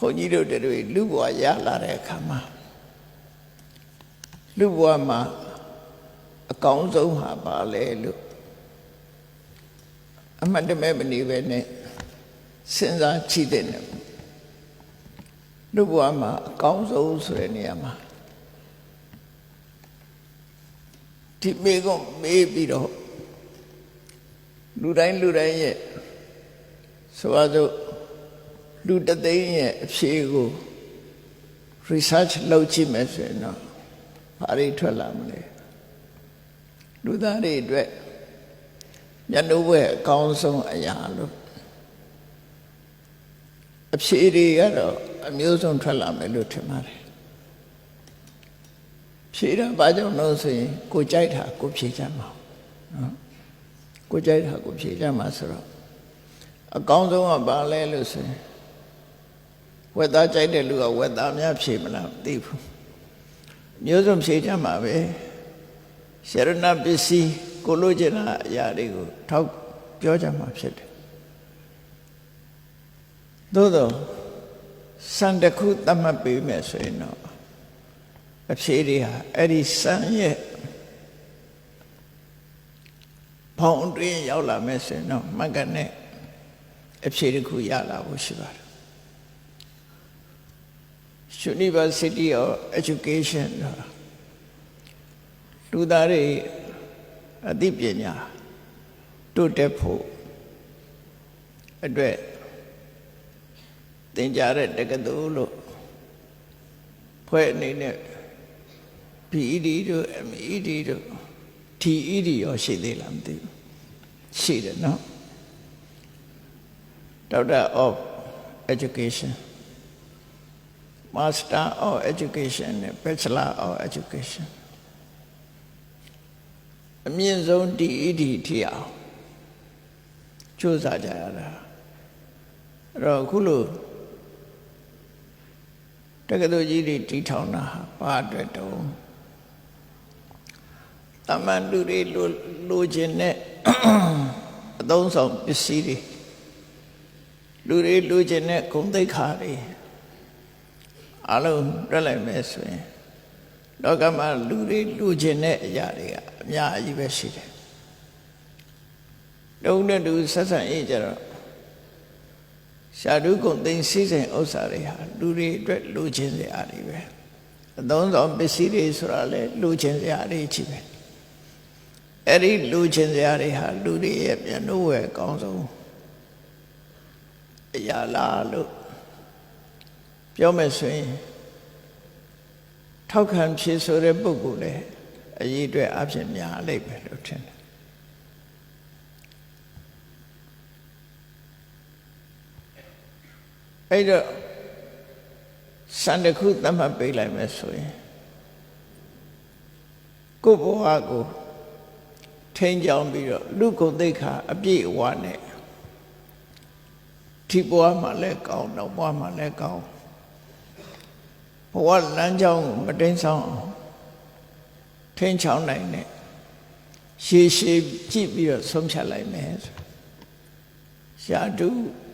န်းကြီးတို့တွေလူဘဝရလာတဲ့အခါမှာလူဘဝမှာအကောင်းဆုံးဟာပါလေလို့အမှတ်တမဲ့မနေပဲနဲ့စဉ်းစားကြည့်တဲ့လူဘဝမှာအကောင်းဆုံးဆိုတဲ့နေရာမှာဒီမေကုန်းမေးပြီးတော့လူတိုင်းရဲ့ဆိုပါစို့လူတသိန်းရဲ့အဖြေကို research လုပ်ကြည့်မယ်ဆိုရင်တော့ဘာတွေထွက်လာမလဲလူသားတွေအတွက်ညနှုတ်ဘွဲ့အကောင်းဆုံးအရာလို့အဖြေတွေကတော့အမျိုးစုံထွက်လာမယ်လို့ထင်ပါတယ်ဖြေတာဘာကြောင့်လို့ဆိုရင်ကိုကြိုက်တာကိုဖြေကြမှာနော်ကိုကြိုက်တာကိုဖြေကြမှာဆိုတော့အကောင်းဆုံးကဘာလဲလို့ဆိုရင်ဝက်သားကြိုက်တဲ့လူကဝက်သားများဖြေမလားမသိဘူးမျိုးစုံဖြေကြမှာပဲရှရဏပစ္စည်းကိုလိုချင်တဲ့အရာတွေကိုထောက်ပြောကြမှာဖြစ်တယ်သို့သောစံတစ်ခုသတ်မှတ်ပေးမယ်ဆိုရင်တော့အဖြေတွေဟာအဲ့ဒီစံရဲ့ဘောင်အတွင်းရောက်လာမယ်ဆိုရင်တော့မှတ်ကနဲ့အဖြေတစ်ခုရလာဖို့ရှိပါတယ် University of Education လူသားတွေအသိပညာတိုးတက်ဖို့အတွက်သင်ကြားတဲ့တက္ကသိုလ်လို့ဖွဲ့အနေနဲ့ PED တို့ MED တို့ TED ရောရှိသေးလားမသိဘူးရှိတယ်နော် Doctor of Education Master of Education နဲ့ Bachelor of Education အမြင့်ဆုံး TED ထိအောင်ကြိုးစားကြရတာအဲ့တော့အခုလိုတက္ကသိုလ်ကြီးတွေတည်ထောင်တာဘာအတွက်တုံးတမန်လူတွေလိုချင်တဲ့အသုံးဆောင်ပစ္စည်းတွေလူတွေလိုချင်တဲ့ဂုဏ်သိက္ခာတွေအလုံးတွက်လိုက်မယ်ဆိုရင်လောကမှာလူတွေလိုချင်တဲ့အရာတွေကအများကြီးပဲရှိတယ်တုံးတဲ့သူဆက်ဆံရေးကြတော့ရှာဓုဂုဏ်သိမ်းစည်းစိမ်ဥစ္စာတွေဟာလူတွေအတွက်လိုချင်စရာတွေပဲအသုံးဆောင်ပစ္စည်းတွေဆိုတာလေလိုချင်စရာတွေကြီးပဲအဲ့ဒီလိုချင်စရာတွေဟာလူတွေရဲ့မျက်နှာဝဲအကောင်းဆုံးအရာလားလို့ပြောမယ်ဆိုရင်ထောက်ခံဖြေဆိုတဲ့ပုဂ္ဂိုလ်လည်းအရေးအတွက်အဖြစ်များလိမ့်မယ်လို့ထင်တယ်အဲ့တော့စံတစ်ခုသတ်မှတ်ပေးလိုက်မယ်ဆိုရင်ကိုယ့်ဘဝကိုထိန်းကျောင်းပြီးတော့လူကိုယ်သိက္ခာအပြည့်အဝနဲ့ဒီဘဝမှာလည်းကောင်းတော့ဘဝမှာလည်းကောင်းဘဝလမ်းကြောင်းကိုမတိမ်ဆောင်ထိန်းချောင်းနိုင်တဲ့ရှည်ရှည်ကြည့်ပြီးတော့ဆုံးဖြတ်လိုက်မယ်ရှာဓု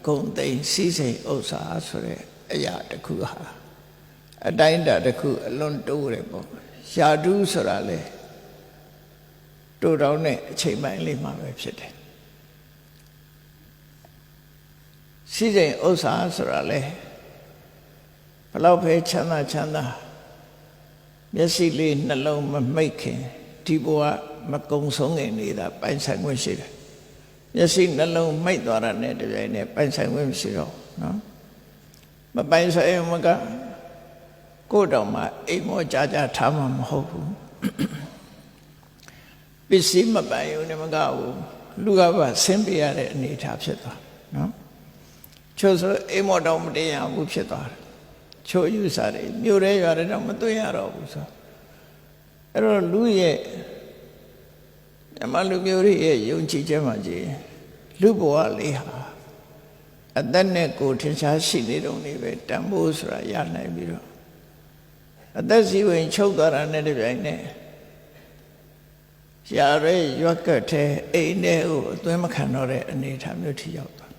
ဂုဏ်သိမ်းစည်းစိမ်ဥစ္စာဆိုတဲ့အရာတစ်ခုဟာအတိုင်းအတာတစ်ခုအလွန်တိုးတယ်ပေါ့ရှာဓုဆိုတာလေတိုးတောင်းတဲ့အချိန်ပိုင်းလေးမှာပဲဖြစ်တယ်စည်းစိမ်ဥစ္စာဆိုတာလေဘလောက်ပဲချမ်းသာမျက်စိလေးနှလုံးမမိတ်ခင်ဒီဘဝမကုံဆုံးခင်နေတာပိုင်ဆိုင်ခွင့်ရှိတယ်မျက်စိနှလုံးမိတ်သွားတာနဲ့တပြိုင်နက်ပိုင်ဆိုင်ခွင့်မရှိတော့နော်မပိုင်ဆိုင်မကကိုယ်တော်မှာအိမ်မောကြာထားမှာမဟုတ်ဘူးပစ္စည်းမပိုင်ရုံနဲ့မကဘူးလူကပါဆင်းပြရတဲ့အနေအထားဖြစ်သွားနော်ချို့ဆိုအိမ်မောတော်မတင်ရဘူးဖြစ်သွားတယ်ချို့ယူစားတယ်မြို့ရဲရွာတွေတော့မသွင်းရတော့ဘူးဆိုအဲ့တော့လူရဲ့ဓမ္မလူမျိုးရဲ့ယုံကြည်ချက်မှကြည်လူဘဝလေးဟာအသက်နဲ့ကိုယ်ထင်ရှားရှိနေတုန်းနေပဲတန်ဖိုးဆိုတာရနိုင်ပြီးတော့အသက်စီဝင်ချုပ်သွားတာနဲ့တပြိုင်နက်ရှားရဲရွက်ကတ်တဲ့အိမ်ထဲကိုအသွင်းမခံတော့တဲ့အနေအထားမျိုးထိရောက်သွား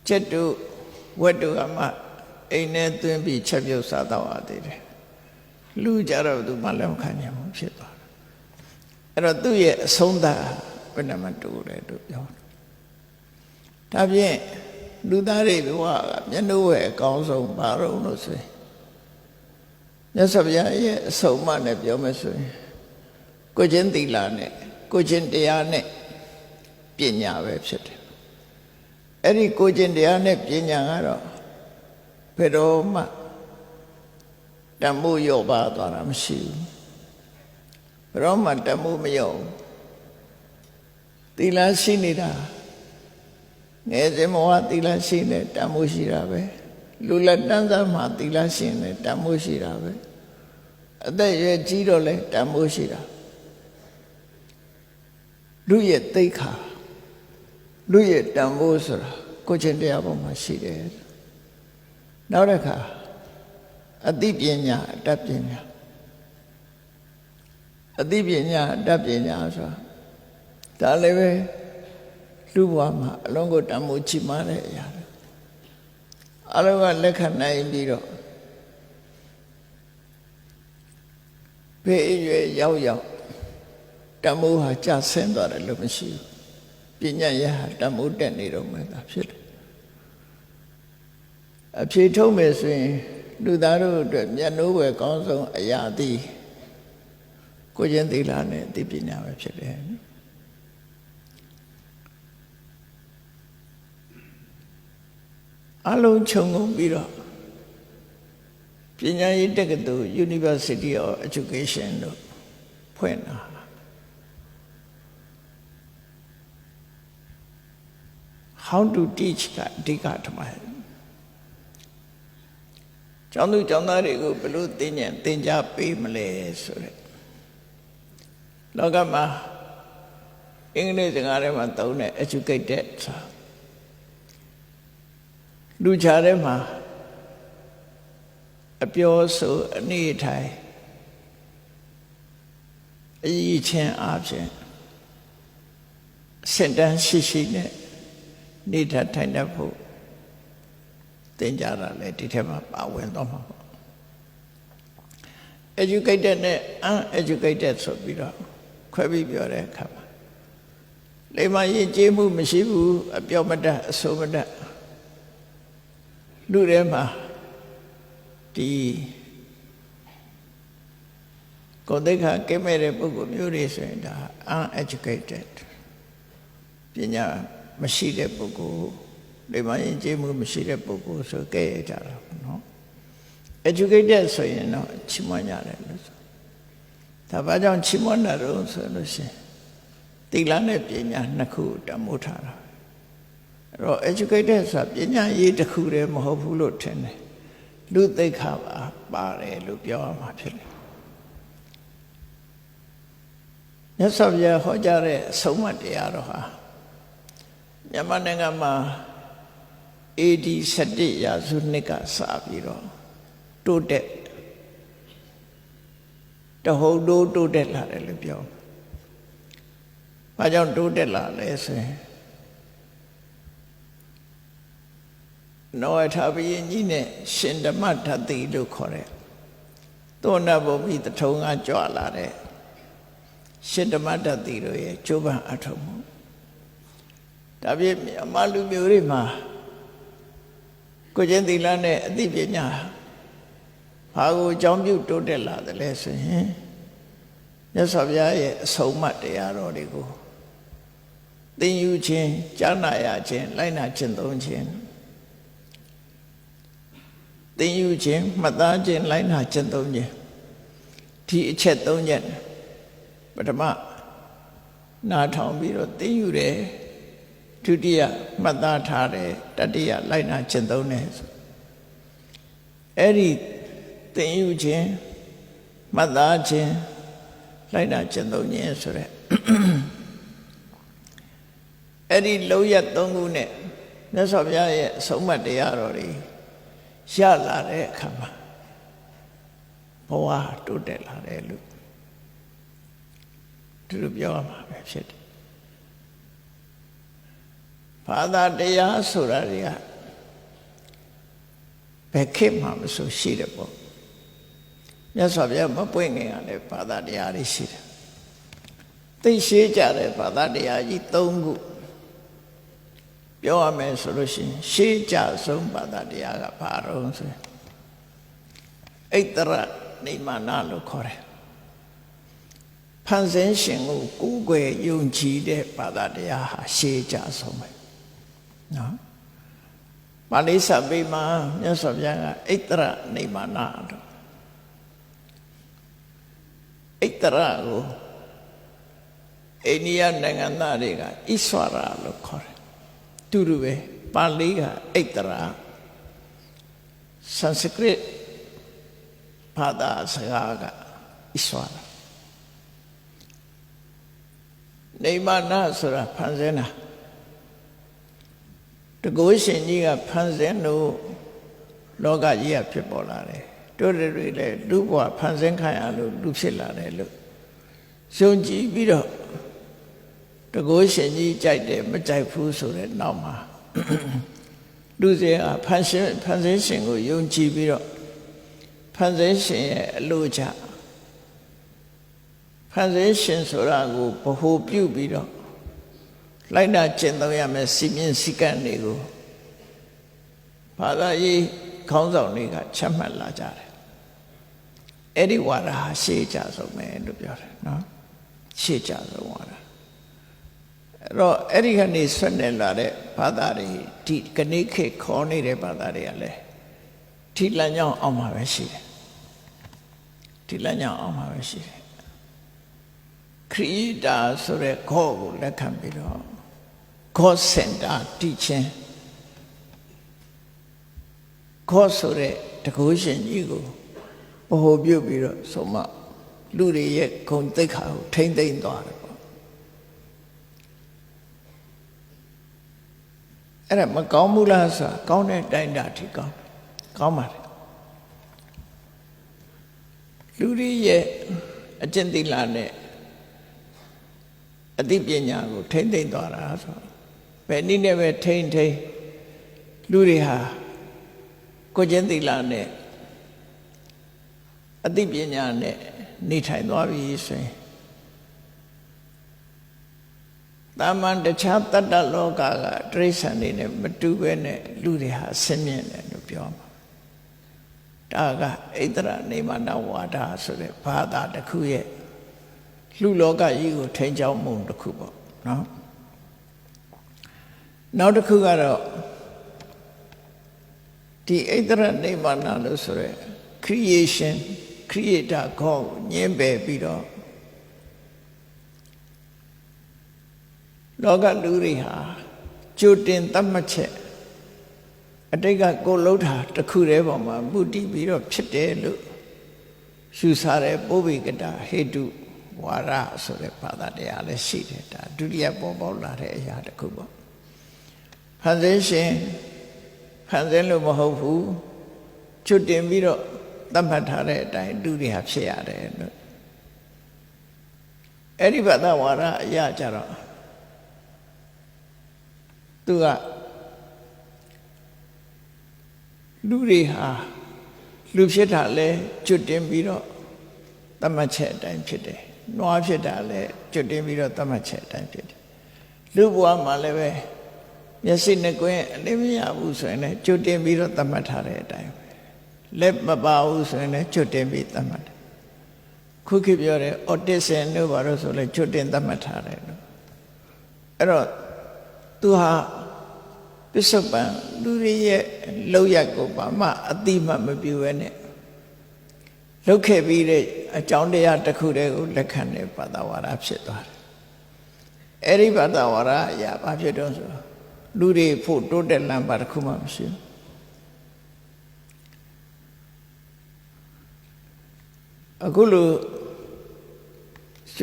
ချက်တို့ဝက်တို့ကမှအိမ်ထဲသွင်းပြီးချက်ပြုတ်စားတော့ရသေးတယ်လူကြတော့သူမှလည်းမခံနိုင်ဘူးဖြစ်သွားတယ်အဲ့တော့သူ့ရဲ့အဆုံးသတ်ဘယ်နှမတူလဲတို့ပြောဒါဖြင့်လူသားတွေဘဝကမျက်နှာဝဲအကောင်းဆုံးဘာလို့ဆိုရင်မြတ်စွာဘုရားရဲ့အဆုံးအမနဲ့ပြောမယ်ဆိုရင်ကိုချင်းသီလနဲ့ကိုချင်းတရားနဲ့ပညာပဲဖြစ်တယ်အဲ့ဒီကိုချင်းတရားနဲ့ပညာကတော့ဘယ်တော့မှတန်ဖိုးလျော့ပါသွားတာမရှိဘူးဘယ်တော့မှတန်ဖိုးမလျော့ဘူးသီလရှိနေတာငယ်စဉ်ဘဝသီလရှိနေတန်ဖိုးရှိတာပဲလူလက်တန်းစားမှသီလရှိနေတန်ဖိုးရှိတာပဲအသက်ရွယ်ကြီးတော့လဲတန်ဖိုးရှိတာလူရဲ့သိက္ခာလူရဲ့တန်ဖိုးဆိုတာကိုချင်းတရားပေါ်မှာရှိတယ်နောက်တစ်ခါအသိပညာအတတ်ပညာအသိပညာအတတ်ပညာဆိုတာဒါလည်းပဲလူဘဝမှာအလုံးကိုတန်ဖိုးချီးမွမ်းတဲ့အရာတွေအလုံးကလက်ခံနိုင်ပြီးတော့ဘေးအရွယ်ရောက်တန်ဖိုးဟာကျဆင်းသွားတယ်လို့မရှိဘူးပညာရဟာတန်ဖိုးတက်နေတော့မှသာဖြစ်တယ်အဖြေထုတ်မယ်ဆိုရင်လူသားတို့အတွက်မျက်နှိုးဝယ်ကောင်းဆုံးအရာသည်ကိုချင်းသီလနဲ့အသိပညာပဲဖြစ်တယ်အလုံးခြုံငုံပြီးတော့ပညာရေးတက္ကသိုလ် University of Education တို့ဖွင့်တာ How to teach ကအဓိကထမတယ်ကျောင်းသူကျောင်းသားတွေကိုဘယ်လိုသင်ကြားပေးမလဲဆိုတဲ့လောကမှာအင်္ဂလိပ်စကားထဲမှာသုံးတဲ့ educated လူချာထဲမှာအပြောဆိုအနေထိုင်အရေးချင်းအပြင်စင်တန်းရှိနဲ့နေတာထိုင်တတ်ဖို့သင်ကြားတာလေဒီထဲမှာပါဝင်တော့မှာပေါ့ educated နဲ့ uneducated ဆိုပြီးတော့ခွဲပြီးပြောတဲ့အခါမှာလိမ္မာရေးကျေးမှုမရှိဘူးအပြောမတတ်အဆိုမတတ်လူထဲမှာဒီကိုယ်သိက္ခာကဲမဲ့တဲ့ပုဂ္ဂိုလ်မျိုးတွေဆိုရင်ဒါ uneducated ပညာမရှိတဲ့ပုဂ္ဂိုလ်လိမ္မာရေးကျေးမှုမရှိတဲ့ပုဂ္ဂိုလ်ဆိုကဲရကြတာပေါ့နော် educated ဆိုရင်တော့ချီးမွမ်းရတယ်လို့ဆိုဒါဘာကြောင့်ချီးမွမ်းတာတော့ဆိုလို့ရှိရင်သီလနဲ့ပညာနှစ်ခုတန်ဖိုးထားတာအဲ့တော့ educated ဆိုတာပညာရေးတစ်ခုတည်းမဟုတ်ဘူးလို့ထင်တယ်လူသိက္ခာပါတယ်လို့ပြောရမှာဖြစ်တယ်မြတ်စွာဘုရားဟောကြားတဲ့အဆုံးအမတရားတော်ဟာမြန်မာနိုင်ငံမှာ AD 17ရာစုနှစ်ကစပြီးတော့တိုးတက်တဟုတ်တိုးတက်လာတယ်လို့ပြော။ဘာကြောင့်တိုးတက်လာလဲဆိုရင်နောအထာဘယင်းကြီးနဲ့ရှင်ဓမ္မဓာတိလို့ခေါ်တဲ့သောဏဘုံမိတထုံကကြွလာတဲ့ရှင်ဓမ္မဓာတိတို့ရဲ့ကျိုးပန်းအထောက်မှုဒါဖြင့်အမလူမျိုးတွေမှာကိုကျင့်သီလနဲ့အသိပညာဘာကိုအကြောင်းပြုတိုးတက်လာတယ်လဲဆိုရင်မြတ်စွာဘုရားရဲ့အဆုံးအမတရားတော်တွေကိုသင်ယူခြင်းကြားနာရခြင်းလိုက်နာကျင့်သုံးခြင်းသင်ယူခြင်းမှတ်သားခြင်းလိုက်နာကျင့်သုံးခြင်းဒီအချက်၃ချက်ပထမနားထောင်ပြီးတော့သင်ယူတယ်ဒုတိယမှတ်သားထားတယ်တတိယလိုက်နာကျင့်သုံးတယ်အဲ့ဒီသင်ယူခြင်းမှတ်သားခြင်းလိုက်နာကျင့်သုံးခြင်းဆိုတဲ့အဲ့ဒီလုံးရက်၃ခုနဲ့မြတ်စွာဘုရားရဲ့အဆုံးအမတရားတော်တွေရလာတဲ့အခါမှာဘဝတိုးတက်လာတယ်လို့သူတို့ပြောရမှာပဲဖြစ်တယ်ဘာသာတရားဆိုတာတွေက ယ်ခေတ်မှမဆိုရှိတယ်ပေါ့မြတ်စွာဘုရားမပွင့်ခင်ကလည်းဘာသာတရားတွေရှိတယ်သိရှိကြတဲ့ဘာသာတရားကြီး၃ခုပြောရမယ်ဆိုလို့ရှိရင်ရှေးကြဆုံးဘာသာတရားကဘာတော့ဆိုရင်ဣတရနိမနလို့ခေါ်တယ်ဖန်ဆင်းရှင်ကိုကိုးကွယ်ယုံကြည်တဲ့ဘာသာတရားဟာရှေးကြဆုံးပဲနော်ပါဠိစာပေမှာမြတ်စွာဘုရားကဣတရနိမနလို့ဣတရကိုအိန္ဒိယနိုင်ငံသားတွေကဣဆွာရလို့ခေါ်တယ်တူတူပဲပါဠိကဣတရဆန်စကရစ်ဘာသာစကားကဣဆွာရနိမနဆိုတာဖန်ဆင်းတာတကုရှင်ကြီးကဖန်ဆင်းလို့လောကကြီးကဖြစ်ပေါ်လာတယ်တို့တွေလည်းလူဘဝဖန်ဆင်းခံရလို့လူဖြစ်လာတယ်လို့ယုံကြည်ပြီးတော့တကုရှင်ကြီးကြိုက်တယ်မကြိုက်ဘူးဆိုတဲ့နောက်မှာလူစင်ကဖန်ဆင်းရှင်ကိုယုံကြည်ပြီးတော့ဖန်ဆင်းရှင်ရဲ့အလိုချဖန်ဆင်းရှင်ဆိုတာကိုဗဟုပြုပြီးတော့လိုက်နာကျင့်သုံးရမယ်စီမင်းစည်းကမ်းတွေကိုဘာသာရေးခေါင်းဆောင်တွေကချမှတ်လာကြတယ်အဲ့ဒီဝါဒဟာရှေးကြဆုံးပဲလို့ပြောတယ်နော်ရှေးကြဆုံးဝါဒအဲ့တော့အဲ့ဒီကနေဆွနေလာတဲ့ဘာသာတွေဒီကနေ့ခေတ်ခေါ်နေတဲ့ဘာသာတွေကလည်းဒီလမ်းကြောင်းအောင်မှာပဲရှိတယ်ဒီလမ်းကြောင်းအောင်မှာပဲရှိတယ်Creator ဆိုတဲ့ခေါ်ကိုလက်ခံပြီးတော့ God Center teaching ခေါ်ဆိုတဲ့တကုရှင်ကြီးကိုဗဟိုပြုပြီးတော့ဆိုမှလူတွေရဲ့ဂုဏ်သိက္ခာကိုထိမ့်သိမ့်သွားတယ်ပေါ့အဲ့ဒါမကောင်းဘူးလားဆိုတာကောင်းတဲ့တိုင်းတာထိကောင်းပါတယ်လူတွေရဲ့အကျင့်သီလနဲ့အသိပညာကိုထိမ့်သိမ့်သွားတာဆိုဘယ်နည်းနဲ့ပဲထိမ့်လူတွေဟာကိုယ်ကျင့်သီလနဲ့အသိပညာနဲ့နေထိုင်သွားပြီဆိုရင်တာမန်တခြားတတ္တလောကကတိရစ္ဆာန်တွေနဲ့မတူဘဲနဲ့လူတွေဟာဆင်းရဲတယ်လို့ပြောမှာဒါကဣတရနိမနဝါဒဆိုတဲ့ဘာသာတစ်ခုရဲ့လူလောကကြီးကိုထိန်းချောင်းမှုတစ်ခုပေါ့နော်နောက်တစ်ခုကတော့ဒီဣတရနိမနလို့ဆိုရဲ creation creator God ကိုညှင်းပယ်ပြီးတော့လောကလူတွေဟာကြိုတင်သတ်မှတ်ချက်အတိတ်ကကိုလှုပ်တာတစ်ခုတည်းပေါ်မှာမှုတည်ပြီးတော့ဖြစ်တယ်လို့ယူဆတဲ့ပုဗ္ဗေကတာဟေတုဝါရဆိုတဲ့ဘာသာတရားလည်းရှိတယ်ဒါဒုတိယပေါ်ပေါက်လာတဲ့အရာတစ်ခုပေါ့ဖန်ဆင်းရှင်ဖန်ဆင်းလို့မဟုတ်ဘူးချွတ်တင်ပြီးတော့သတ်မှတ်ထားတဲ့အတိုင်းလူတွေဟာဖြစ်ရတယ်လို့အဲ့ဒီဘာသာဝါဒအရာကြတော့သူကလူတွေဟာလူဖြစ်တာလဲချွတ်တင်ပြီးတော့သတ်မှတ်ချက်အတိုင်းဖြစ်တယ်နွားဖြစ်တာလဲချွတ်တင်ပြီးတော့သတ်မှတ်ချက်အတိုင်းဖြစ်တယ်လူဘဝမှာလည်းပဲမျက်စိနဲ့ကိုယ်အလေးမရဘူးဆိုရင်လည်းချွတ်တင်ပြီးတော့သတ်မှတ်ထားတဲ့အတိုင်းလက်မပါဘူးဆိုရင်လည်းချွတ်တင်ပြီးသတ်မှတ်တယ်ခုခေတ်ပြောတဲ့ autism တို့ဘာလို့ဆိုလဲချွတ်တင်သတ်မှတ်ထားတယ်လို့အဲ့တော့သူဟာပစ္စုပန်လူတွေရဲ့လောက်ရကိုဘာမှအတိမမပြုဘဲနဲ့လောက်ခဲ့ပြီးတဲ့အကြောင်းတရားတစ်ခုတည်းကိုလက်ခံတဲ့ဘာသာဝါဒဖြစ်သွားတယ်အဲ့ဒီဘာသာဝါဒအရာဘာဖြစ်တော့ဆိုလူတွေဖို့တိုးတက်လမ်းပါတစ်ခုမှမရှိဘူးအခုလို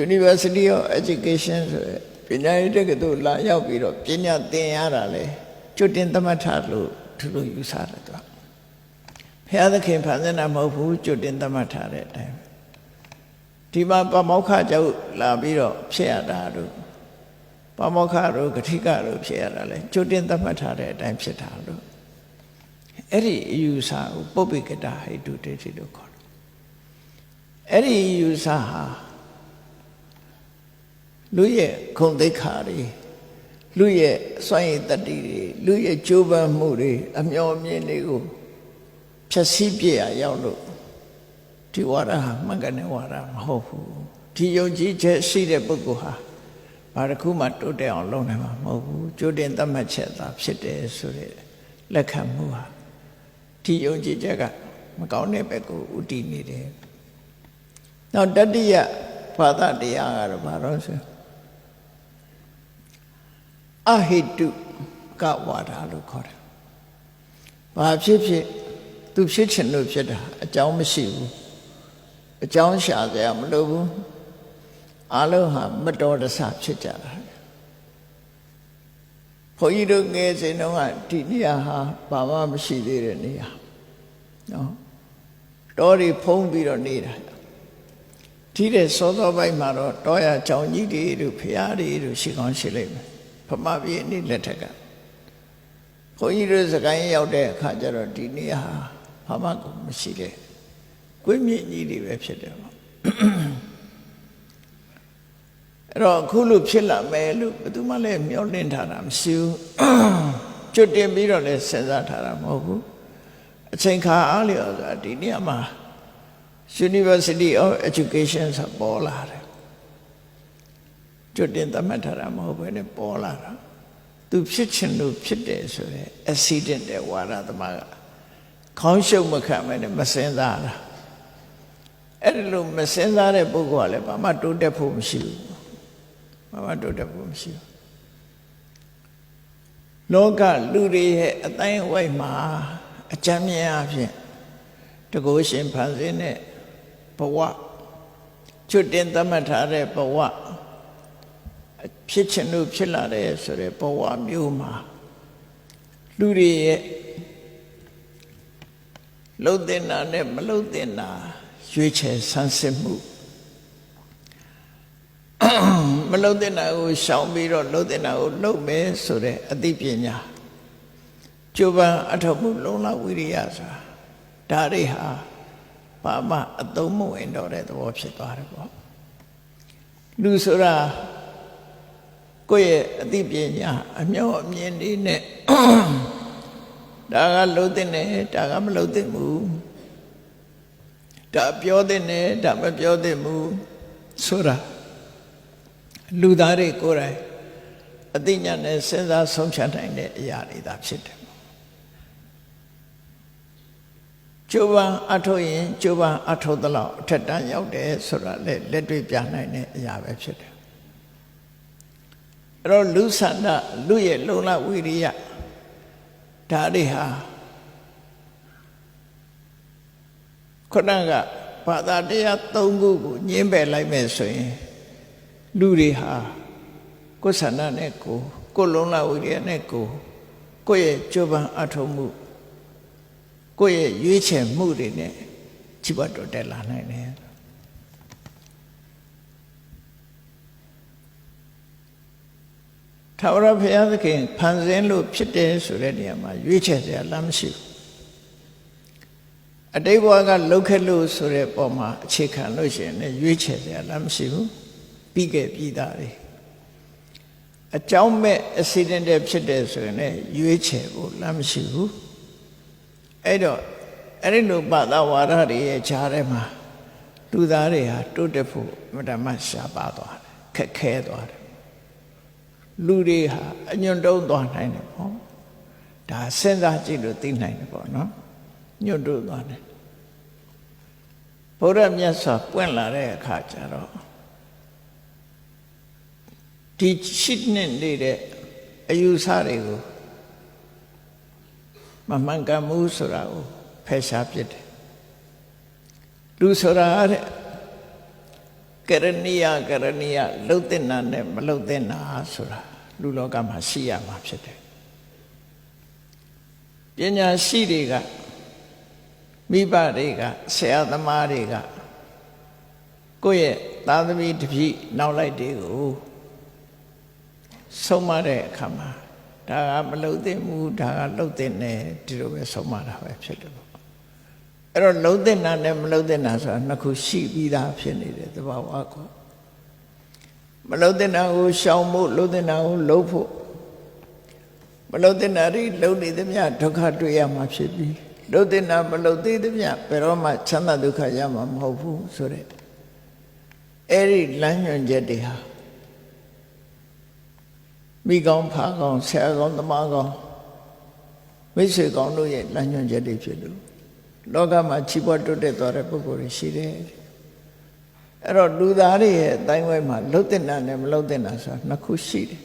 University of Education ဆိုပညာရေးတက္ကသိုလ်လာရောက်ပြီးတော့ပညာသင်ရတာလေကျွတ်တင်သတ်မှတ်ထားလို့သူတို့ယူဆတယ်သူကဘုရားသခင်ဖန်ဆင်းတာမဟုတ်ဘူးကျွတ်တင်သတ်မှတ်ထားတဲ့အတိုင်းဒီမှာပမောက္ခကျောက်လာပြီးတော့ဖြစ်ရတာတို့ပမောက္ခတို့ဂတိကတို့ဖြစ်ရတာလေကျွတ်တင်သတ်မှတ်ထားတဲ့အတိုင်းဖြစ်တာလို့ အဲ့ဒီအယူဆကိုပုပ္ပိကတဟိတုဒိဋ္ဌိလို့ခေါ်တယ်အဲ့ဒီအယူဆဟာလူရဲ့ခုံသိက္ခာတွေလူရဲ့စွမ်းရည်တတ္တိတွေလူရဲ့ကြိုးပမ်းမှုတွေအမျှော်အမြင်တွေကိုဖြည့်ဆည်းပြရရောက်လို့ဒီဝါဒဟာမှန်ကန်တဲ့ဝါဒမဟုတ်ဘူးဒီယုံကြည်ချက်ရှိတဲ့ပုဂ္ဂိုလ်ဟာဘာတစ်ခုမှတိုးတက်အောင်လုပ်နိုင်မှာမဟုတ်ဘူးကြိုတင်သတ်မှတ်ချက်သာဖြစ်တယ်ဆိုတဲ့လက်ခံမှုဟာဒီယုံကြည်ချက်ကမကောင်းတဲ့ဘက်ကိုဥတည်နေတယ်နောက်တတိယဘာသာတရားကတော့ဘာလို့ဆိုအဟိတုကဝါဒလို့ခေါ်တယ်ဘာဖြစ်ဖြစ်သူဖြစ်ချင်လို့ဖြစ်တာအကြောင်းမရှိဘူးအကြောင်းရှာစရာမလိုဘူးအလုံးဟာမတော်တဆဖြစ်ကြတာဘုန်းကြီးတို့ငယ်စဉ်တုန်းကဒီနေရာဟာဘာမှမရှိသေးတဲ့နေရာနော်တောတွေဖုံးပြီးတော့နေတာဒီတဲ့စောစောပိုင်းမှာတော့တောရချောင်းကြီးတွေတို့ဖျားတွေတို့ရှိကောင်းရှိလိမ့်မယ်ဗမာပြည်အနည်းလက်ထက်ကဘုန်းကြီးတို့စကိုင်းရောက်တဲ့အခါကျတော့ဒီနေရာဘာမှမရှိတဲ့ကွင်းမြင့်ကြီးတွေပဲဖြစ်တယ်ပေါ့အဲ့တော့အခုလို့ဖြစ်လာမယ်လို့ဘယ်သူမှလည်းမျှော်လင့်ထားတာမရှိဘူးကျွတ်တင်ပြီးတော့လည်းစဉ်းစားထားတာမဟုတ်ဘူးအချိန်ခါအားလျော်ဆိုတာဒီနေရာမှာ University of Education ဆိုပေါ်လာတယ်ကျွတ်တင်သတ်မှတ်ထားတာမဟုတ်ဘဲနဲ့ပေါ်လာတာသူဖြစ်ချင်လို့ဖြစ်တယ်ဆိုတဲ့ accident တဲ့ဝါဒသမားကခေါင်းရှုပ်မခံမဲနဲ့မစင်စားတာအဲ့ဒီလိုမစင်စားတဲ့ပုဂ္ဂိုလ်ကလည်းဘာမှတိုးတက်ဖို့မရှိဘူးဘာမှတိုးတက်ဖို့မရှိဘူးလောကလူတွေရဲ့အတိုင်းအဝိုက်မှာအကြမ်းမြင်အဖြစ်တကုရှင်ဖန်ဆင်းတဲ့ဘဝကျွတ်တင်သတ်မှတ်ထားတဲ့ဘဝဖြစ်ချင်လို့ဖြစ်လာတဲ့ဆိုတဲ့ဘဝမျိုးမှာလူတွေရဲ့လှုပ်တင်တာနဲ့မလှုပ်တင်တာရွေးချယ်ဆန်းစစ်မှုမလှုပ်တင်တာကိုရှောင်ပြီးတော့လှုပ်တင်တာကိုလှုပ်မယ်ဆိုတဲ့အသိပညာကျိုးပန်းအထောက်မှုလုံလဝိရိယဆိုတာဒါတွေဟာဘာမှအသုံးမဝင်တော့တဲ့သဘောဖြစ်သွားတယ်ပေါ့လူဆိုတာကိုယ့်ရဲ့အသိပညာအမျှော်အမြင်တွေနဲ့ဒါကလှုပ်တင်တယ်ဒါကမလှုပ်တင်ဘူးဒါပြောတင်တယ်ဒါမပြောတင်ဘူးဆိုတာလူသားတွေကိုယ်တိုင်အသိဉာဏ်နဲ့စဉ်းစားဆုံးဖြတ်နိုင်တဲ့အရာတွေသာဖြစ်တယ်ကျိုးပန်းအထုတ်ရင်ကျိုးပန်းအထုတ်သလောက်အထက်တန်းရောက်တယ်ဆိုတာလက်တွေ့ပြနိုင်တဲ့အရာပဲဖြစ်တယ်အဲ့တော့လူဆန္ဒလူရဲ့လုံလဝိရိယဒါတွေဟာခုနကဘာသာတရား၃ခုကိုညှင်းပယ်လိုက်မယ်ဆိုရင်လူတွေဟာကိုယ်ဆန္ဒနဲ့ကိုယ်လုံလဝိရိယနဲ့ကိုယ့်ရဲ့ကြိုးပမ်းအထောက်မှုကိုယ့်ရဲ့ရွေးချယ်မှုတွေနဲ့ချိပတ်တော်တက်လာနိုင်တယ်ထာဝရဘုရားသခင်ဖန်ဆင်းလို့ဖြစ်တယ်ဆိုတဲ့နေရာမှာရွေးချယ်စရာလမ်းမရှိဘူးအတိတ်ဘဝကလှုပ်ခဲ့လို့ဆိုတဲ့ပုံမှာအခြေခံလို့ရှိရင်လည်းရွေးချယ်စရာလမ်းမရှိဘူးပြီးခဲ့ပြီးသားတွေအကြောင်းမဲ့ accident ဖြစ်တယ်ဆိုရင်လည်းရွေးချယ်ဖို့လမ်းမရှိဘူးအဲ့တော့အဲ့ဒီလိုဘာသာဝါဒတွေရဲ့ခြားထဲမှာလူသားတွေဟာတိုးတက်ဖို့မတမရှားပါသွားတယ်ခက်ခဲသွားတယ်လူတွေဟာအညွန့်တုံးသွားနိုင်တယ်ပေါ့ဒါစဉ်းစားကြည့်လို့သိနိုင်တယ်ပေါ့နော်ညွန့်တုံးသွားတယ်ဘုရားမြတ်စွာပွင့်လာတဲ့အခါကျတော့ဒီရှိနေတဲ့အယူဆတွေကိုမမှန်ကန်မှုဆိုတာကိုဖယ်ရှားပစ်တယ်လူဆိုတာတဲ့ကရဏီယလှုပ်တင်တာနဲ့မလှုပ်တင်တာဆိုတာလူလောကမှာရှိရမှာဖြစ်တယ်ပညာရှိတွေကမိဘတွေကဆရာသမားတွေကကိုယ့်ရဲ့သားသမီးတစ်ပြည့်နောက်လိုက်တွေကိုဆုံးမတဲ့အခါမှာ ဒါကမလှုပ်သင့်ဘူးဒါကလှုပ်သင့်တယ်ဒီလိုပဲဆုံးမတာပဲဖြစ်တယ်ပေါ့အဲ့တော့လှုပ်သင့်တာနဲ့မလှုပ်သင့်တာဆိုတာနှစ်ခုရှိပြီးသားဖြစ်နေတယ်သဘာဝကောမလှုပ်သင့်တာကိုရှောင်ဖို့လှုပ်သင့်တာကိုလှုပ်ဖို့မလှုပ်သင့်တာတွေလှုပ်နေသမျှဒုက္ခတွေ့ရမှာဖြစ်ပြီးလှုပ်သင့်တာမလှုပ်သေးသမျှဘယ်တော့မှချမ်းသာဒုက္ခရမှာမဟုတ်ဘူးဆိုတဲ့အဲ့ဒီလမ်းညွှန်ချက်တွေဟာမိကောင်းဖာကောင်းဆရာကောင်းသမားကောင်းမိတ်ဆွေကောင်းတို့ရဲ့လမ်းညွှန်ချက်တွေဖြစ်လို့လောကမှာချီးပွားတိုးတက်သွားတဲ့ပုဂ္ဂိုလ်တွေရှိတယ်အဲ့တော့လူသားတွေရဲ့အတိုင်းဝိုင်းမှာလှုပ်တဲ့နာနဲ့မလှုပ်တဲ့နာဆိုတာနှစ်ခုရှိတယ်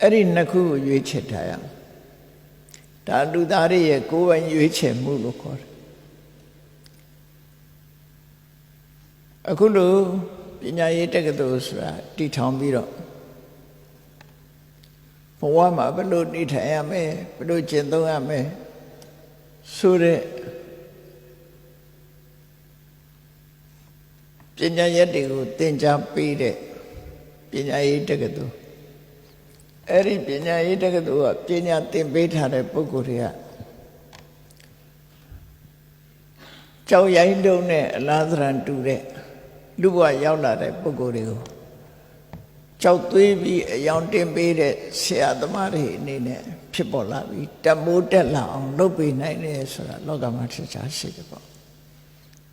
အဲ့ဒီနှစ်ခုကိုရွေးချယ်ထားရအောင်ဒါလူသားတွေရဲ့ကိုယ်ပိုင်ရွေးချယ်မှုလို့ခေါ်တယ်အခုလိုပညာရေးတက္ကသိုလ်ဆိုတာတည်ထောင်ပြီးတော့ဘဝမှာဘယ်လိုနေထိုင်ရမလဲဘယ်လိုကျင့်သုံးရမလဲဆိုတဲ့ပညာရပ်တွေကိုသင်ကြားပေးတဲ့ပညာရေးတက္ကသိုလ်အဲ့ဒီပညာရေးတက္ကသိုလ်ကပညာသင်ပေးထားတဲ့ပုဂ္ဂိုလ်တွေကကြောက်ရိုင်းတုံးနဲ့အလားသဏ္ဍာန်တူတဲ့လူဘဝရောက်လာတဲ့ပုဂ္ဂိုလ်တွေကိုကြောက်သွေးပြီးအယောင်တင်ပေးတဲ့ဆရာသမားတွေအနေနဲ့ဖြစ်ပေါ်လာပြီးတမိုးတက်လာအောင်လုပ်ပေးနိုင်တယ်ဆိုတာလောကမှာထင်ရှားရှိတယ်ပေါ့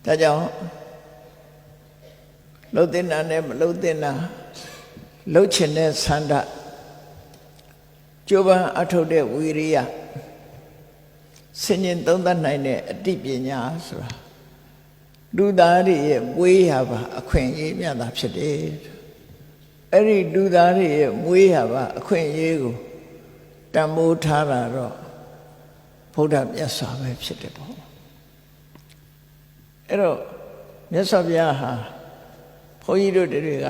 ဒါကြောင့်လှုပ်တဲ့နာနဲ့မလှုပ်တဲ့နာလှုပ်ချင်တဲ့ဆန္ဒကြိုးပမ်းအထုတ်တဲ့ဝီရိယဆင်ញင်သုံးသပ်နိုင်တဲ့အတိပညာဆိုတာလူသားတွေရဲ့မွေးရပါအခွင့်အရေးမြတ်တာဖြစ်တယ်အဲ့ဒီလူသားတွေရဲ့မွေးရပါအခွင့်အရေးကိုတန်ဖိုးထားတာတော့ဘုရားမြတ်စွာပဲဖြစ်တယ်ပေါ့အဲ့တော့မြတ်စွာဘုရားဟာဘုန်းကြီးတို့တွေက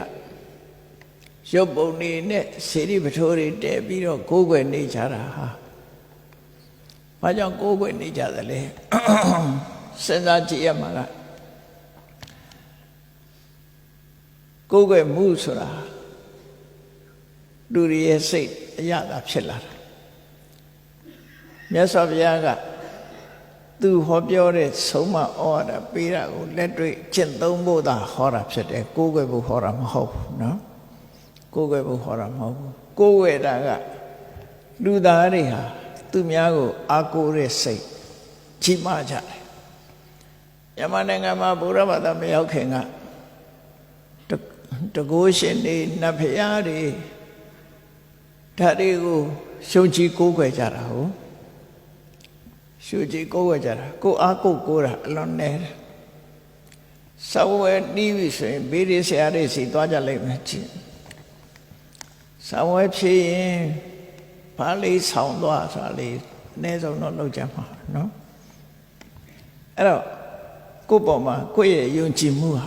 ရုပ်ပုံတွေနဲ့စေတီပထိုးတွေတဲပြီးတော့ကိုးကွယ်နေကြတာဟာဘာကြောင့်ကိုးကွယ်နေကြသလဲစဉ်းစားကြည့်ရမှာကကိုးကွယ်မှုဆိုတာလူတွေရဲ့စိတ်အရသာဖြစ်လာတာမြတ်စွာဘုရားကသူဟောပြောတဲ့ဆုံးမဩဝါဒပေးတာကိုလက်တွေ့ကျင့်သုံးဖို့သာဟောတာဖြစ်တယ်ကိုးကွယ်ဖို့ဟောတာမဟုတ်ဘူးနော်ကိုးကွယ်ဖို့ဟောတာမဟုတ်ဘူးကိုးကွယ်တာကလူသားတွေဟာသူများကိုအားကိုးတဲ့စိတ်ကြီးမားကြတယ်မြန်မာနိုင်ငံမှာဘုရားဘာသာမရောက်ခင်ကတကိုးရှင်တွေနတ်ဖျားတွေဒါတွေကိုရှုံချီကိုးကွယ်ကြတာဟုတ်ရှုံချီကိုးကွယ်ကြတာကိုအားကိုးတာအလွန်နေတယ်စဝဲတီးပြီဆိုရင်ဘေးရဆရာတွေစီသွားကြလိမ့်မယ်ချင်းစဝဲဖြစ်ရင်ဘာလေးဆောင်သွားဆိုတာလေးအနည်းဆုံးတော့လောက်ကြမှာနော်အဲ့တော့ကိုယ့်ပေါ်မှာကိုယ့်ရဲ့ယုံကြည်မှုဟာ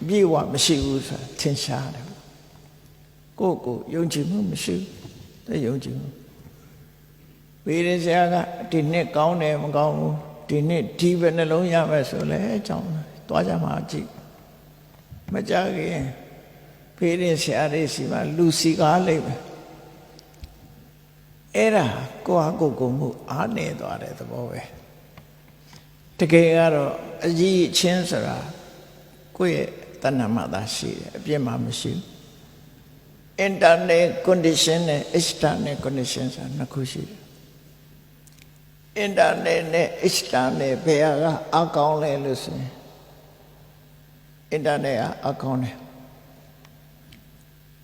ပြေဝမရှိဘူးဆိုတာထင်ရှားတယ်ကိုယုံကြည်မှုမရှိဘူးတဲ့ယုံကြည်မှုဘေးရဆရာကဒီနှစ်ကောင်းတယ်မကောင်းဘူးဒီနှစ်ဒီပဲနှလုံးရမယ်ဆိုလဲအကြောင်းသွားကြမှာကြည့်မကြခင်ဘေးရဆရာတွေစီမှာလူစီကားလိမ့်မယ်အဲ့ဒါကိုယ့်ဟာကိုယ်မှုအားနေသွားတဲ့သဘောပဲတကယ်ကတော့အကြီးအချင်းဆိုတာကိုယ့်ရဲ့တဏ္ဍာမှာသာရှိတယ်အပြစ်မှမရှိဘူး internal condition နဲ့ external condition ဆိုတာနှစ်ခုရှိတယ် internal နဲ့ external ဘယ်ဟာကအကောင်းလဲလို့ဆိုရင် internal ကအကောင်းတယ်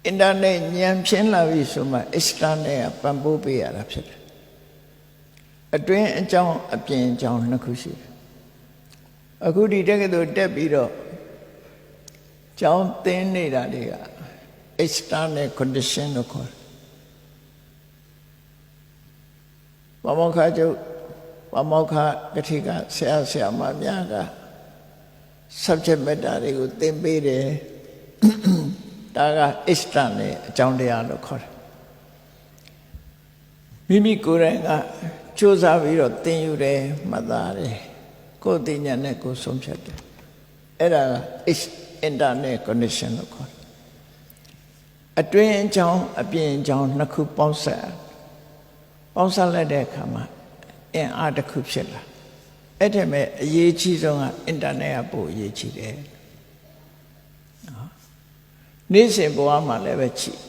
internal ဉာဏ်ဖြင်းလာပြီဆိုမှ external ကပံ့ပိုးပေးရတာဖြစ်တယ်အတွင်းအကြောင်းအပြင်အကြောင်းနှစ်ခုရှိတယ်အခုဒီတက္ကသိုလ်တက်ပြီးတော့ကျောင်းသင်နေတာတွေက external condition လို့ခေါ်တယ်။ဘာမောခကျုပ်ဘာမောခကတိကဆရာမများက subject matter တွေကိုသင်ပေးတယ်။ဒါက external အကြောင်းတရားလို့ခေါ်တယ်။မိမိကိုယ်တိုင်ကစူးစမ်းပြီးတော့သင်ယူတယ်မှတ်သားတယ်။ကိုယ်သိဉာဏ်နဲ့ကိုယ်ဆုံးဖြတ်တယ်။အဲ့ဒါက internal condition လို့ခေါ်တယ်အတွင်းအကြောင်းအပြင်အကြောင်းနှစ်ခုပေါင်းစပ် ပေါင်းစပ်လိုက်တဲ့အခါမှာအင်အားတစ်ခုဖြစ်လာအဲ့ဒီမဲ့အရေးကြီးဆုံးကအင်တာနက်ကပို့အရေးကြီးတယ်နော်နေ့စဉ်ဘဝမှာလည်းပဲကြည့်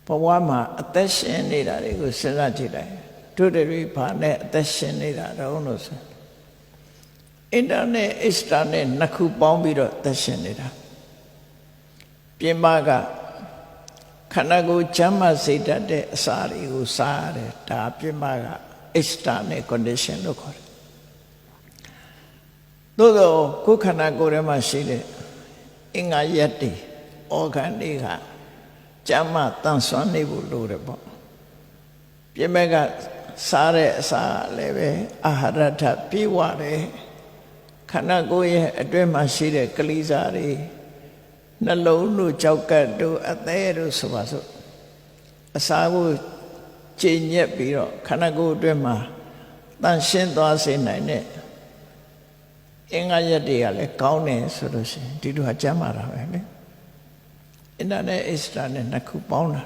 ဘဝမှာအသက်ရှင်နေတာတွေကိုစဉ်းစားကြည့်လိုက်တို့တွေဘာနဲ့အသက်ရှင်နေတာတော့လို့ဆိုအင်တာနက်အစ္စတာနဲ့နှစ်ခုပေါင်းပြီးတော့အသက်ရှင်နေတာပြင်ပကခန္ဓာကိုယ်ချမ်းသာစေတတ်တဲ့အစာတွေကိုစားရတယ်ဒါပြင်ပက external condition လို့ခေါ်တယ်သို့တော့ကိုယ်ခန္ဓာကိုယ်ထဲမှာရှိတဲ့အင်္ဂါရက်တွေ organ တွေကချမ်းသာတန်ဆွမ်းနေဖို့လိုတယ်ပေါ့ပြင်ပကစားတဲ့အစာလည်းပဲအာဟာရဓာတ်ပြေဝတယ်ခန္ဓာကိုယ်ရဲ့အတွင်းမှာရှိတဲ့ကလေးစားတွေနှလုံးတို့ကြောက်ကတ်တို့အသေးတို့ဆိုပါစို့အစာကိုကျင့်ညက်ပြီးတော့ခန္ဓာကိုယ်အတွင်းမှာတန်ရှင်းသွားစေနိုင်တဲ့အင်္ဂါရက်တွေကလည်းကောင်းတယ်ဆိုလို့ရှိရင်ဒီလိုဟာကျမ်းမာတာပဲလေအင်တာနက်အစ္စတာနဲ့နှစ်ခုပေါင်းတာ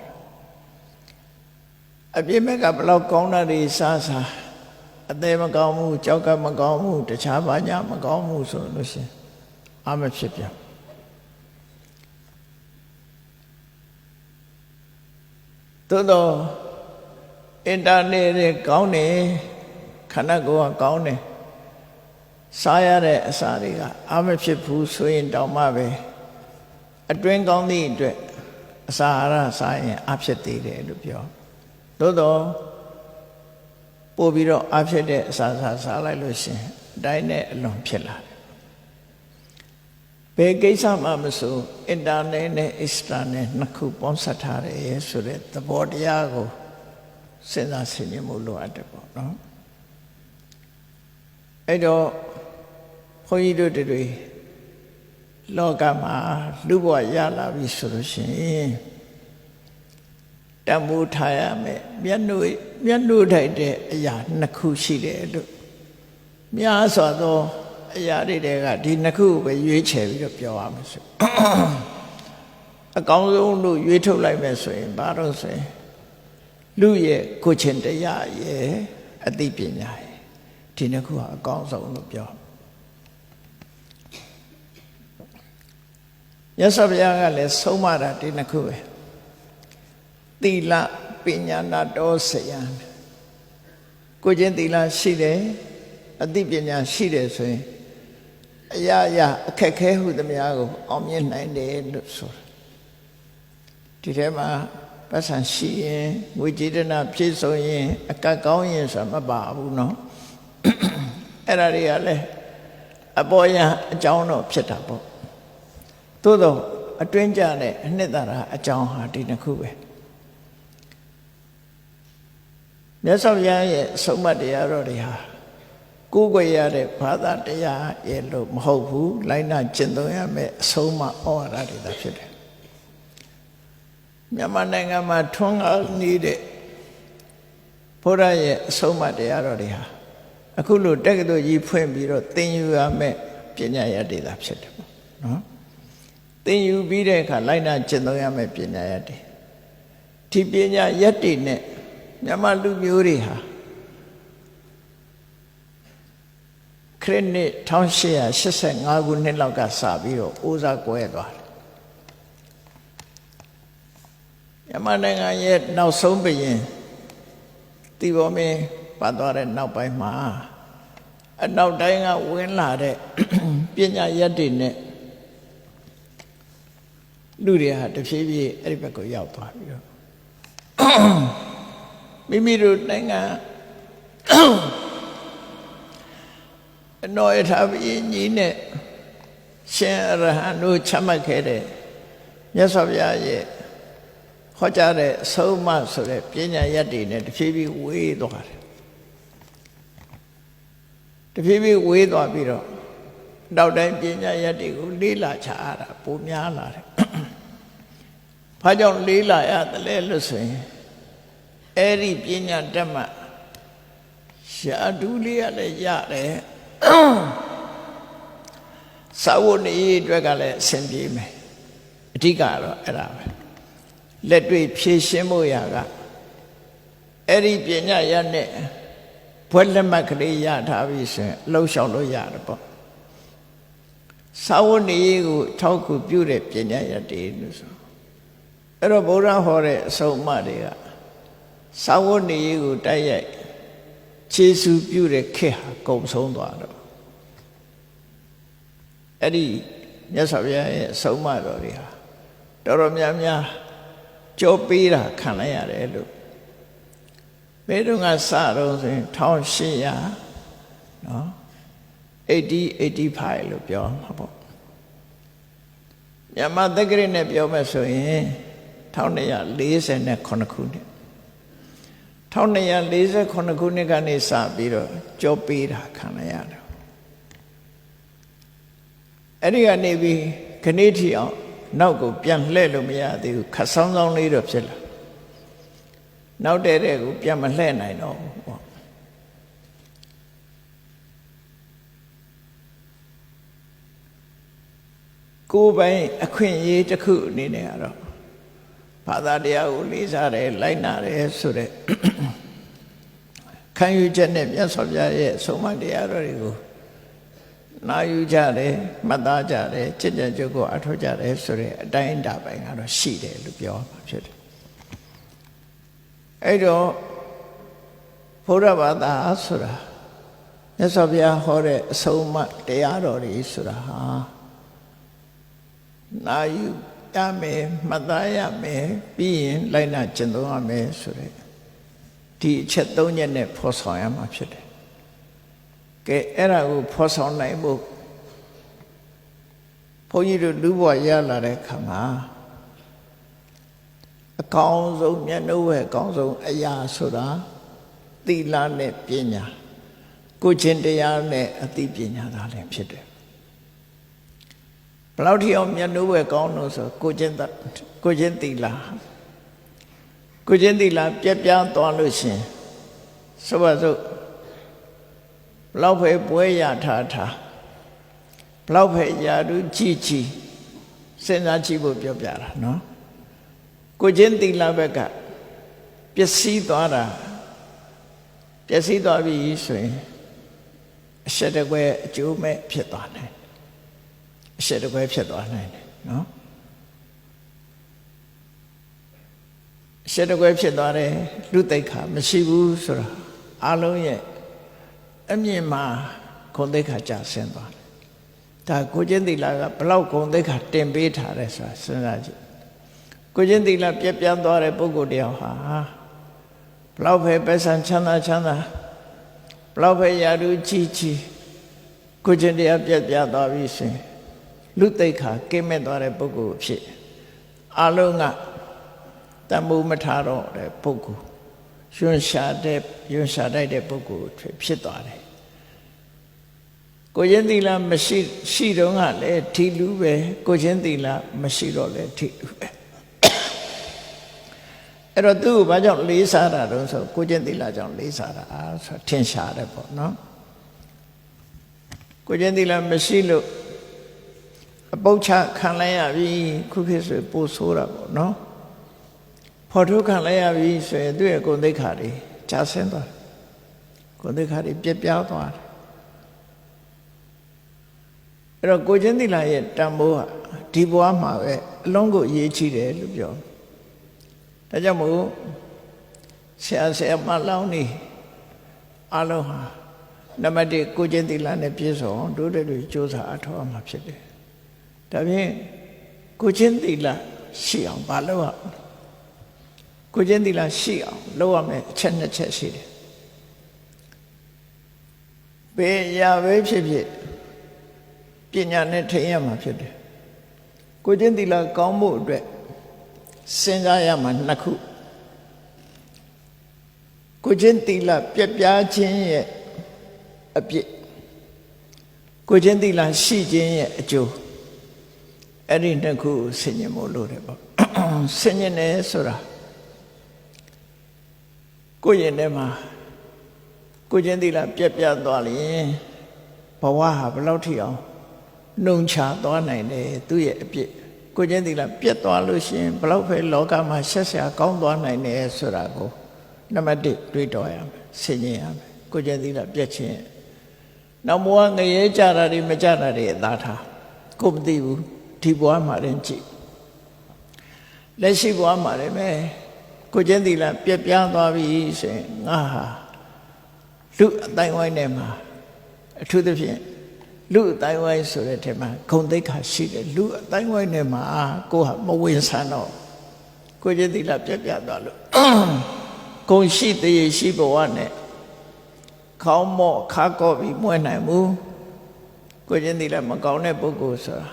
အပြည့်မဲ့ကဘလောက်ကောင်းတာတွေစားစားအသေးမကောင်းဘူးကြောက်ကမကောင်းဘူးတခြားဘာညာမကောင်းဘူးဆိုလို့ရှိရင်အမဖြစ်ပြန်သို့တော့အင်တာနက်တွေကောင်းတယ်ခန္ဓာကိုယ်ကကောင်းတယ်စားရတဲ့အစာတွေကအမဖြစ်ဘူးဆိုရင်တောင်မှပဲအတွင်းကောင်းသည့်အတွက်အစာအာဟာရစားရင်အဖြစ်သေးတယ်လို့ပြောသို့တော့ပို့ပြီးတော့အဖြစ်တဲ့အစာစားလိုက်လို့ရှိရင်အတိုင်းနဲ့အလွန်ဖြစ်လာတယ်ဘယ်ကိစ္စမှမဆိုအင်တာနက်နဲ့အစ္စတာနဲ့နှစ်ခုပေါင်းစပ်ထားတယ်ဆိုတဲ့သဘောတရားကိုစဉ်းစားဆင်ခြင်မှုလိုအပ်တယ်ပေါ့နော်အဲ့တော့ခွန်ကြီးတို့တွေလောကမှာလူဘဝရလာပြီဆိုလို့ရှိရင်တန်ဖိုးထားရမယ်မျက်နှာထိုက်တဲ့အရာနှစ်ခုရှိတယ်လို့များစွာသောအရာတွေကဒီနှစ်ခုပဲရွေးချယ်ပြီးတော့ပြောရမှာဆိုအကောင်းဆုံးလို့ရွေးထုတ်လိုက်မယ်ဆိုရင်ဘာလို့ဆိုရင်လူရဲ့ကိုယ်ချင်းတရားရဲ့အသိပညာရဲ့ဒီနှစ်ခုဟာအကောင်းဆုံးလို့ပြောမြတ်စွာဘုရားကလည်းဆုံးမတာဒီနှစ်ခုပဲသီလပညာနာတောဆယံကိုယ်ချင်းသီလရှိတယ်အသိပညာရှိတယ်ဆိုရင်အရာရာအခက်ခဲဟုသမျှကိုအောင်မြင်နိုင်တယ်လို့ဆိုတာဒီထဲမှာပတ်စံရှိရင်ငွေကြေးတနာပြည့်စုံရင်အကတ်ကောင်းရင်ဆိုတာမပါဘူးเนาะအဲ့ဒါတွေကလည်းအပေါ်ယံအကြောင်းတော့ဖြစ်တာပေါ့သို့တော့အတွင်းကြတဲ့အနှစ်သာရအကြောင်းဟာဒီနှစ်ခုပဲမြတ်စွာဘုရားရဲ့ဆုံးမတရားတော်တွေဟာကိုယ်ွယ်ရတဲ့ဘာသာတရားရဲ့လို့မဟုတ်ဘူးလိုက်နာကျင့်သုံးရမယ်အဆုံးအမဩဝါဒတွေသာဖြစ်တယ်မြန်မာနိုင်ငံမှာထွန်းကားနေတဲ့ဘုရားရဲ့အဆုံးအမတရားတော်တွေဟာအခုလိုတက္ကသိုလ်ကြီးဖွင့်ပြီးတော့သင်ယူရမယ်ပညာရတွေသာဖြစ်တယ်ပေါ့နော်သင်ယူပြီးတဲ့အခါလိုက်နာကျင့်သုံးရမယ်ပညာရတွေဒီပညာရတွေနဲ့မြန်မာလူမျိုးတွေဟာခရစ်နှစ်1885ခုနှစ်လောက်ကစပြီးတော့အိုးစားကွဲသွားတယ်မြန်မာနိုင်ငံရဲ့နောက်ဆုံးဘုရင်တီဘောမင်းပတ်သွားတဲ့နောက်ပိုင်းမှာအနောက်တိုင်းကဝင်လာတဲ့ပညာရတွေနဲ့လူတွေဟာတဖြည်းဖြည်းအဲ့ဒီဘက်ကိုရောက်သွားပြီးတော့မိမိတို့နိုင်ငံအနောယထာဘုရင်ကြီးနဲ့ရှင်အရဟံတို့ချမှတ်ခဲ့တဲ့မြတ်စွာဘုရားရဲ့ဟောကြားတဲ့အဆုံးအမဆိုတဲ့ပညာရတွေနဲ့တဖြည်းဖြည်းဝေးသွားတယ်တဖြည်းဖြည်းဝေးသွားပြီးတော့နောက်တိုင်းပညာရတွေကိုလေးလာချရတာပိုများလာတယ်။ဘာကြောင့်လေးလာရတယ်လဲလို့ဆိုရင်အဲ့ဒီပညာတတ်မှရှားဒူးလေးရလည်းရတယ်။သာဝနေအတွက်ကလည်းအဆင်ပြေမယ်။အဓိကတော့အဲ့ဒါပဲ။လက်တွေ့ဖြည့်ရှင်းဖို့ရာက အဲ့ဒီပညာရနဲ့ဘွဲ့လက်မှတ်ကလေးရထားပြီဆိုရင်လှုပ်ရှောက်လို့ရတယ်ပေါ့သာဝနေကိုထောက်ကူပြုတဲ့ပညာရတည်းလို့ဆိုအဲ့တော့ဗုဒ္ဓဟောတဲ့အဆုံးအမတွေကသာဝနေကိုတိုက်ရိုက်ခြေဆူပြုတဲ့ခေတ်ဟာကုန်ဆုံးသွားတော့အဲ့ဒီမြတ်စွာဘုရားရဲ့အဆုံးအမတော်တွေဟာတော်တော်များများကြောပေးတာခံလိုက်ရတယ်လို့ဘယ်တော့ကစတော့ဆိုရင်1800နော်85လို့ပြောမှာပေါ့မြန်မာတက္ကရာနဲ့ပြောမယ်ဆိုရင်1248ခုနှစ်1248ခုနှစ်ကနေစပြီးတော့ကြောပေးတာခံလိုက်ရတယ်အဲ့ဒီကနေပြီးခဏထီအောင်နောက်ကိုပြန်လှည့်လို့မရသေးဘူးခတ်ဆောင်းဆောင်းလေးတော့ဖြစ်လာနောက်တဲ့ကိုပြန်မလှည့်နိုင်တော့ဘူးပေါ့ကိုယ်ပိုင်အခွင့်အရေးတစ်ခုအနေနဲ့ကတော့ဘာသာတရားကိုလေးစားတယ်လိုက်နာတယ်ဆိုတဲ့ခံယူချက်နဲ့မြတ်စွာဘုရားရဲ့ဆုံးမတရားတော်တွေကိုနာယူကြတယ်မှတ်သားကြတယ်จิตကြံကြုတ်ကိုအထောက်ကြတယ်ဆိုတဲ့အတိုင်းအတာပိုင်းကတော့ရှိတယ်လို့ပြောမှာဖြစ်တယ်အဲ့တော့ဘုရားဘာသာဆိုတာမြတ်စွာဘုရားဟောတဲ့အဆုံးအမတရားတော်တွေဆိုတာဟာနာယူရမယ်မှတ်သားရမယ်ပြီးရင်လိုက်နာကျင့်သုံးရမယ်ဆိုတဲ့ဒီအချက်၃ချက်နဲ့ဖော်ဆောင်ရမှာဖြစ်တယ်ကဲအဲ့ဒါကိုဖော်ဆောင်နိုင်ဖို့ဘုန်းကြီးတို့လူဘဝရလာတဲ့ခါမှာအကောင်းဆုံးမျက်နှာဝဲအကောင်းဆုံးအရာဆိုတာသီလနဲ့ပညာကိုချင်းတရားနဲ့အသိပညာသာလည်းဖြစ်တယ်ဘယ်လောက်ထိအောင်မျက်နှာဝဲကောင်းလို့ဆိုကိုချင်းသီလကိုချင်းသီလပြက်ပြားသွားလို့ရှင်ဆိုပါစို့ဘလောက်ပဲပွဲရထားဘလောက်ပဲယာရုကြည်စဉ်းစားကြည့်ဖို့ပြောပြတာနော်ကိုချင်းသီလဘက်ကပျက်စီးသွားပြီဆိုရင်အရှက်တကွဲအကျိုးမဲ့ဖြစ်သွားနိုင်အရှက်တကွဲဖြစ်သွားနိုင်တယ်နော်အရှက်တကွဲဖြစ်သွားတယ်လူသိက္ခာမရှိဘူးဆိုတာအလုံးရဲ့အမြင်မှာဂုဏ်သိက္ခာကျဆင်းသွားတယ်ဒါကိုချင်းသီလကဘလောက်ဂုဏ်သိက္ခာတင်ပေးထားတယ်ဆိုတာစဉ်းစားကြည့်ကိုချင်းသီလပြက်ပြန်းသွားတဲ့ပုဂ္ဂိုလ်တယောက်ဟာဘလောက်ပဲပစ္စံချမ်းသာဘလောက်ပဲယာရုကြီးကိုချင်းတရားပြက်ပြန်းသွားပြီဆိုရင်လူသိက္ခာကင်းမဲ့သွားတဲ့ပုဂ္ဂိုလ်ဖြစ်အလုံးကတမှုမထားတော့တဲ့ပုဂ္ဂိုလ်ရွှန်ရှာတိုက်တဲ့ပုဂ္ဂိုလ်ဖြစ်သွားတယ်ကိုချင်းသီလမရှိတော့ကလည်းထီလူပဲကိုချင်းသီလမရှိတော့လည်းထီလူပဲအဲ့တော့သူ့ကိုဘာကြောင့်လေးစားတာတုံးဆိုကိုချင်းသီလကြောင့်လေးစားတာဆိုထင်ရှားတယ်ပေါ့နော်ကိုချင်းသီလမရှိလို့အပုတ်ချခံလိုက်ရပြီခုခေတ်ဆိုပို့ဆိုးတာပေါ့နော်ဖော်ထုတ်ခံလိုက်ရပြီဆိုရင်သူ့ရဲ့ဂုဏ်သိက္ခာတွေကျဆင်းသွားတယ်ဂုဏ်သိက္ခာတွေပြက်ပြားသွားတယ်အဲ့တော့ကိုချင်းသီလရဲ့တန်ဖိုးဟာဒီဘဝမှာပဲအလုံးကိုအရေးကြီးတယ်လို့ပြောဒါကြောင့်မို့ဆရာမလောင်းနေအလုံးဟာနံပါတ်1ကိုချင်းသီလနဲ့ပြည့်စုံတို့တဲ့လူစ조사အထောက်အမှာဖြစ်တယ်ဒါဖြင့်ကိုချင်းသီလရှိအောင်မလုပ်ရကိုချင်းသီလရှိအောင်လုပ်ရမယ်အချက်2ချက်ရှိတယ်ဘယ်ရာပဲဖြစ်ပညာနဲ့ထိန်ရမှာဖြစ်တယ်ကိုချင်းသီလကောင်းဖို့အတွက်စဉ်းစားရမှာ2ခုကိုချင်းသီလပြက်ပြားခြင်းရဲ့အပြစ်ကိုချင်းသီလရှိခြင်းရဲ့အကျိုးအဲ့ဒီ2ခုဆင်ញင်ဖို့လိုတယ်ပေါ့ဆင်ញင်တယ်ဆိုတာကိုယ့်ရင်ထဲမှာကိုချင်းသီလပြက်ပြားသွားရင်ဘဝဟာဘယ်လောက်ထိအောင်နှုံချသွားနိုင်တယ်သူ့ရဲ့အပြစ်ကိုချင်းသီလပြက်သွားလို့ရှိရင်ဘယ်လောက်ပဲလောကမှာဆက်ဆရာကောင်းသွားနိုင်တယ်ဆိုတာကို နံပါတ်1တွေးတော်ရမယ်ဆင်ញင်ရမယ်ကိုကျင့်သီလပြည့်ခြင်းနောက်ဘဝငရဲကြတာတွေမကြတာတွေအသာထားကိုမသိဘူးဒီဘဝမှာရင်ကြည့်လက်ရှိဘဝမှာလည်းပဲကိုကျင့်သီလပြည့်ပြားသွားပြီဆိုရင်ငါဟာလူအတိုင်းဝိုင်းထဲမှာအထူးသဖြင့်လူအတိုင်းဝိုင်းဆိုတဲ့ထဲမှာဂုဏ်သိက္ခာရှိတယ်လူအတိုင်းဝိုင်းထဲမှာကိုဟာမဝင်ဆန်းတော့ကိုကျင့်သီလပြည့်ပြားသွားလို့ဂုဏ်ရှိတည်ရှိဘဝနဲ့ခေါင်းမော့ခါကော့ပြီးမွဲနိုင်ဘူးကိုကျင့်သီလမကောင်းတဲ့ပုဂ္ဂိုလ်ဆိုတာ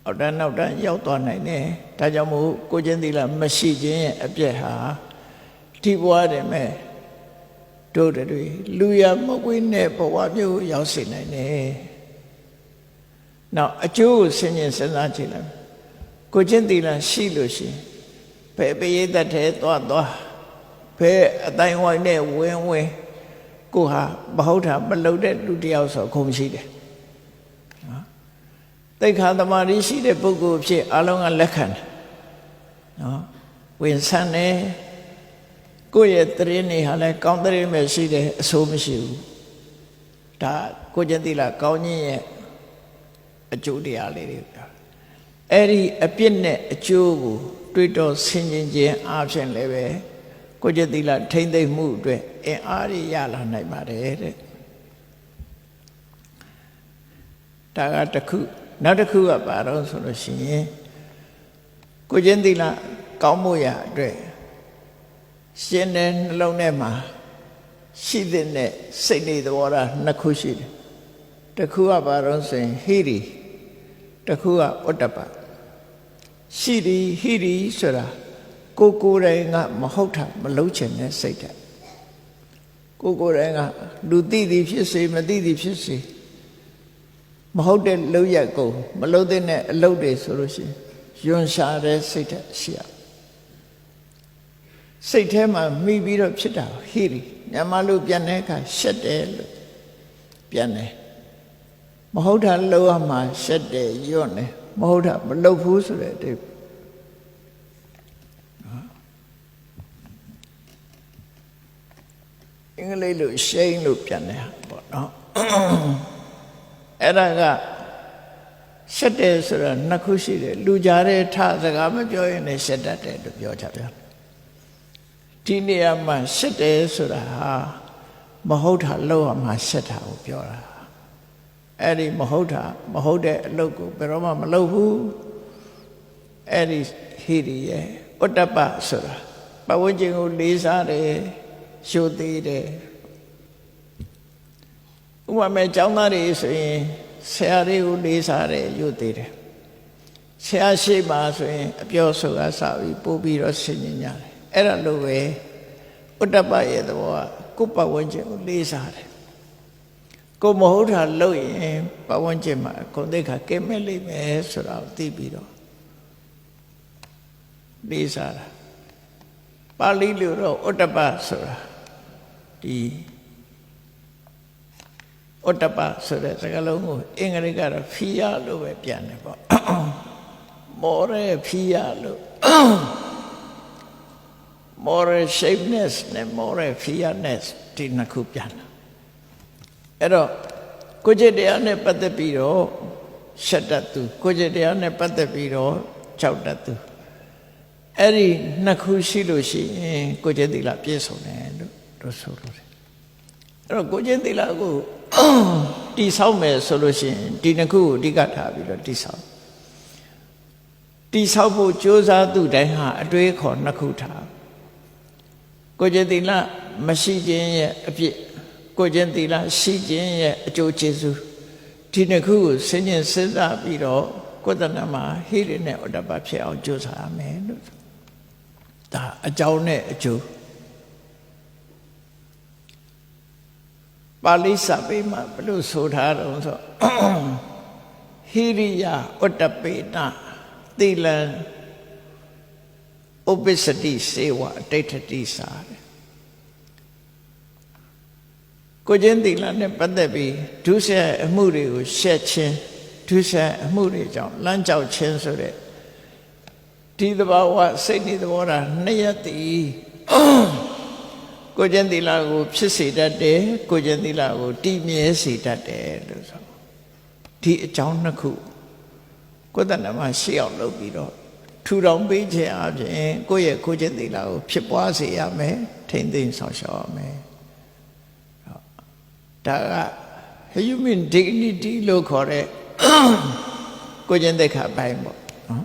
အောက်တန်းနောက်တန်းရောက်သွားနိုင်တယ်ဒါကြောင့်မို့ကိုကျင့်သီလမရှိခြင်းရဲ့အပြည့်ဟာဒီဘဝတည်းမဲ့တို့တွေလူရမကွေးတဲ့ဘဝမျိုးရောက်စေနိုင်တယ်နောက်အကျိုးကိုဆင်ញင်စဉ်းစားကြည့်လိုက်ကိုကျင့်သီလရှိလို့ရှိရင်ဘယ်ပရိသတ်ထဲသွားဘယ်အတိုင်းဝိုင်းနဲ့ဝင်ကိုဟာမဟုတ်တာမလုပ်တဲ့လူတယောက်ဆိုခုံရှိတယ်နော်သိက္ခာသမာဓိရှိတဲ့ပုဂ္ဂိုလ်ဖြစ်အလုံးကလက်ခံတယ်နော်ဝင်ဆန်းတယ်ကိုယ့်ရဲ့တရင်နေဟာလဲကောင်းတရင်ပဲရှိတယ်အဆိုးမရှိဘူးဒါကိုကျင့်သီလကောင်းခြင်းရဲ့အကျိုးတရားလေးတွေပြောအဲ့ဒီအပြစ်နဲ့အကျိုးကိုတွေးတောဆင်ခြင်ခြင်းအပြင်လည်းပဲကိုကျင့်သီလထိမ့်သိမ့်မှုအတွက်အင်အားရလာနိုင်ပါတယ်တဲ့ဒါကတစ်ခုနောက်တစ်ခုကဘာတော့ဆိုလို့ရှိရင်ကိုကျင့်သီလကောင်းမှုရအတွက်ရှင်တဲ့နှလုံးထဲမှာရှိတဲ့စိတ်နေသဘောထားနှစ်ခုရှိတယ်တစ်ခုကဘာတော့ဆိုရင်ဟိရိတစ်ခုကဩတ္တပရှိရီဟိရိဆိုတာကိုယ်တိုင်ကမဟုတ်တာမလုံးချင်တဲ့စိတ်ဓာတ်ကိုယ်တိုင်ကလူသိသည်ဖြစ်စေမသိသည်ဖြစ်စေမဟုတ်တဲ့လုပ်ရက်ကိုမလုပ်တဲ့အလုပ်တွေဆိုလို့ရှိရင်ယွန်ရှာတဲ့စိတ်ဓာတ်ရှိရစိတ်ထဲမှာမိပြီးတော့ဖြစ်တာဟိရိမြန်မာလူပြန်တဲ့အခါရှက်တယ်လို့ပြန်တယ်မဟုတ်တာလုပ်ရမှာရှက်တယ်ယွန့်တယ်မဟုတ်တာမလုပ်ဘူးဆိုတဲ့အတိတ်အင်္ဂလိပ်လိုရှိန်လို့ပြန်တယ်ပေါ့နော်အဲ့ဒါကရှက်တယ်ဆိုတာနှစ်ခုရှိတယ်လူကြားတဲ့ထစကားမပြောရင်လည်းရှက်တတ်တယ်လို့ပြောကြပြန်ဒီနေရာမှာရှက်တယ်ဆိုတာဟာမဟုတ်တာလောက်ရမှာရှက်တာကိုပြောတာအဲ့ဒီမဟုတ်တာမဟုတ်တဲ့အလုပ်ကိုဘယ်တော့မှမလုပ်ဘူးအဲ့ဒီဟိရိရဲ့ဩတ္တပဆိုတာပဝန်းကျင်ကိုလေးစားတယ်ရှို့သေးတယ်ဥပမာကျောင်းသားတွေဆိုရင်ဆရာတွေကိုလေးစားတယ်ယူသေးတယ်ဆရာရှိမှဆိုရင်အပြောဆိုကစပြီးပို့ပြီးတော့ဆင်ញင်ကြတယ်အဲ့ဒါလိုပဲဥတ္တပရဲ့သဘောကကိုယ်ပဝန်းကျင်ကိုလေးစားတယ်ကိုမဟုတ်တာလုပ်ရင်ပဝန်းကျင်မှာဂုဏ်သိက္ခာကင်းမဲ့လိမ့်မယ်ဆိုတာကိုသိပြီးတော့လေးစားတာပါဠိလိုတော့ဥတ္တပဆိုတာဒီဩတ္တပဆိုတဲ့စကားလုံးကိုအင်္ဂလိပ်ကတော့ fear လို့ပဲပြန်တယ်ပေါ့ moral fear လို့ moral shapeness နဲ့ moral fearness ဒီနှစ်ခုပြန်တာအဲ့တော့ကိုယ်ကျင့်တရားနဲ့ပတ်သက်ပြီးတော့ရှက်တတ်သူကိုယ်ကျင့်တရားနဲ့ပတ်သက်ပြီးတော့ကြောက်တတ်သူအဲ့ဒီနှစ်ခုရှိလို့ရှိရင်ကိုယ်ကျင့်သီလပြည့်စုံတယ်လို့တို့ဆိုလို့တယ်အဲ့တော့ကိုယ်ကျင့်သီလကိုတိဆောက်မယ်ဆိုလို့ရှိရင်ဒီနှစ်ခုကိုအဓိကထားပြီးတော့တိဆောက်ဖို့ကြိုးစားသူတိုင်းဟာအတွေးခေါ်နှစ်ခုထားကိုယ်ကျင့်သီလမရှိခြင်းရဲ့အပြစ်ကိုယ်ကျင့်သီလရှိခြင်းရဲ့အကျိုးကျေးဇူးဒီနှစ်ခုကိုစဉ်းကျင်စဉ်းစားပြီးတော့ကိုယ်တဏ္ဍမှာဟိရိနဲ့ဩတ္တပဖြစ်အောင်ကြိုးစားရမယ်လို့ဒါအကြောင်းနဲ့အကျိုးပါဠိစာပေမှာဘယ်လိုဆိုထားတော့ဆိုဟိရိယဩတ္တပေနသီလံဥပ္ပစ္စတိစေဝအဋ္ဌတိစာကိုကျင့်သီလနဲ့ပတ်သက်ပြီးဒုစရိုက်အမှုတွေကိုရှက်ခြင်းဒုစရိုက်အမှုတွေကြောင့်လမ်းကြောက်ခြင်းဆိုတဲ့ ဒီသဘာဝစိတ်နေသဘောထားနှစ်ရပ်တည်ကိုယ်ကျင့်သီလကိုဖြစ်စေတတ်တယ်ကိုယ်ကျင့်သီလကိုတည်မြဲစေတတ်တယ်လို့ဆိုဒီအကြောင်းနှစ်ခုကိုယ်တဏ္ဍမှာရှေ့အောင်လုပ်ပြီးတော့ထူထောင်ပေးခြင်းအပြင်ကိုယ့်ရဲ့ကိုယ်ကျင့်သီလကိုဖြစ်ပွားစေရမယ်ထိမ့်သိမ်းဆောင်ရှောက်ရမယ်ဒါက human dignity လို့ခေါ်တဲ့ကိုယ်ကျင့်သိက္ခာပိုင်းပေါ့နော်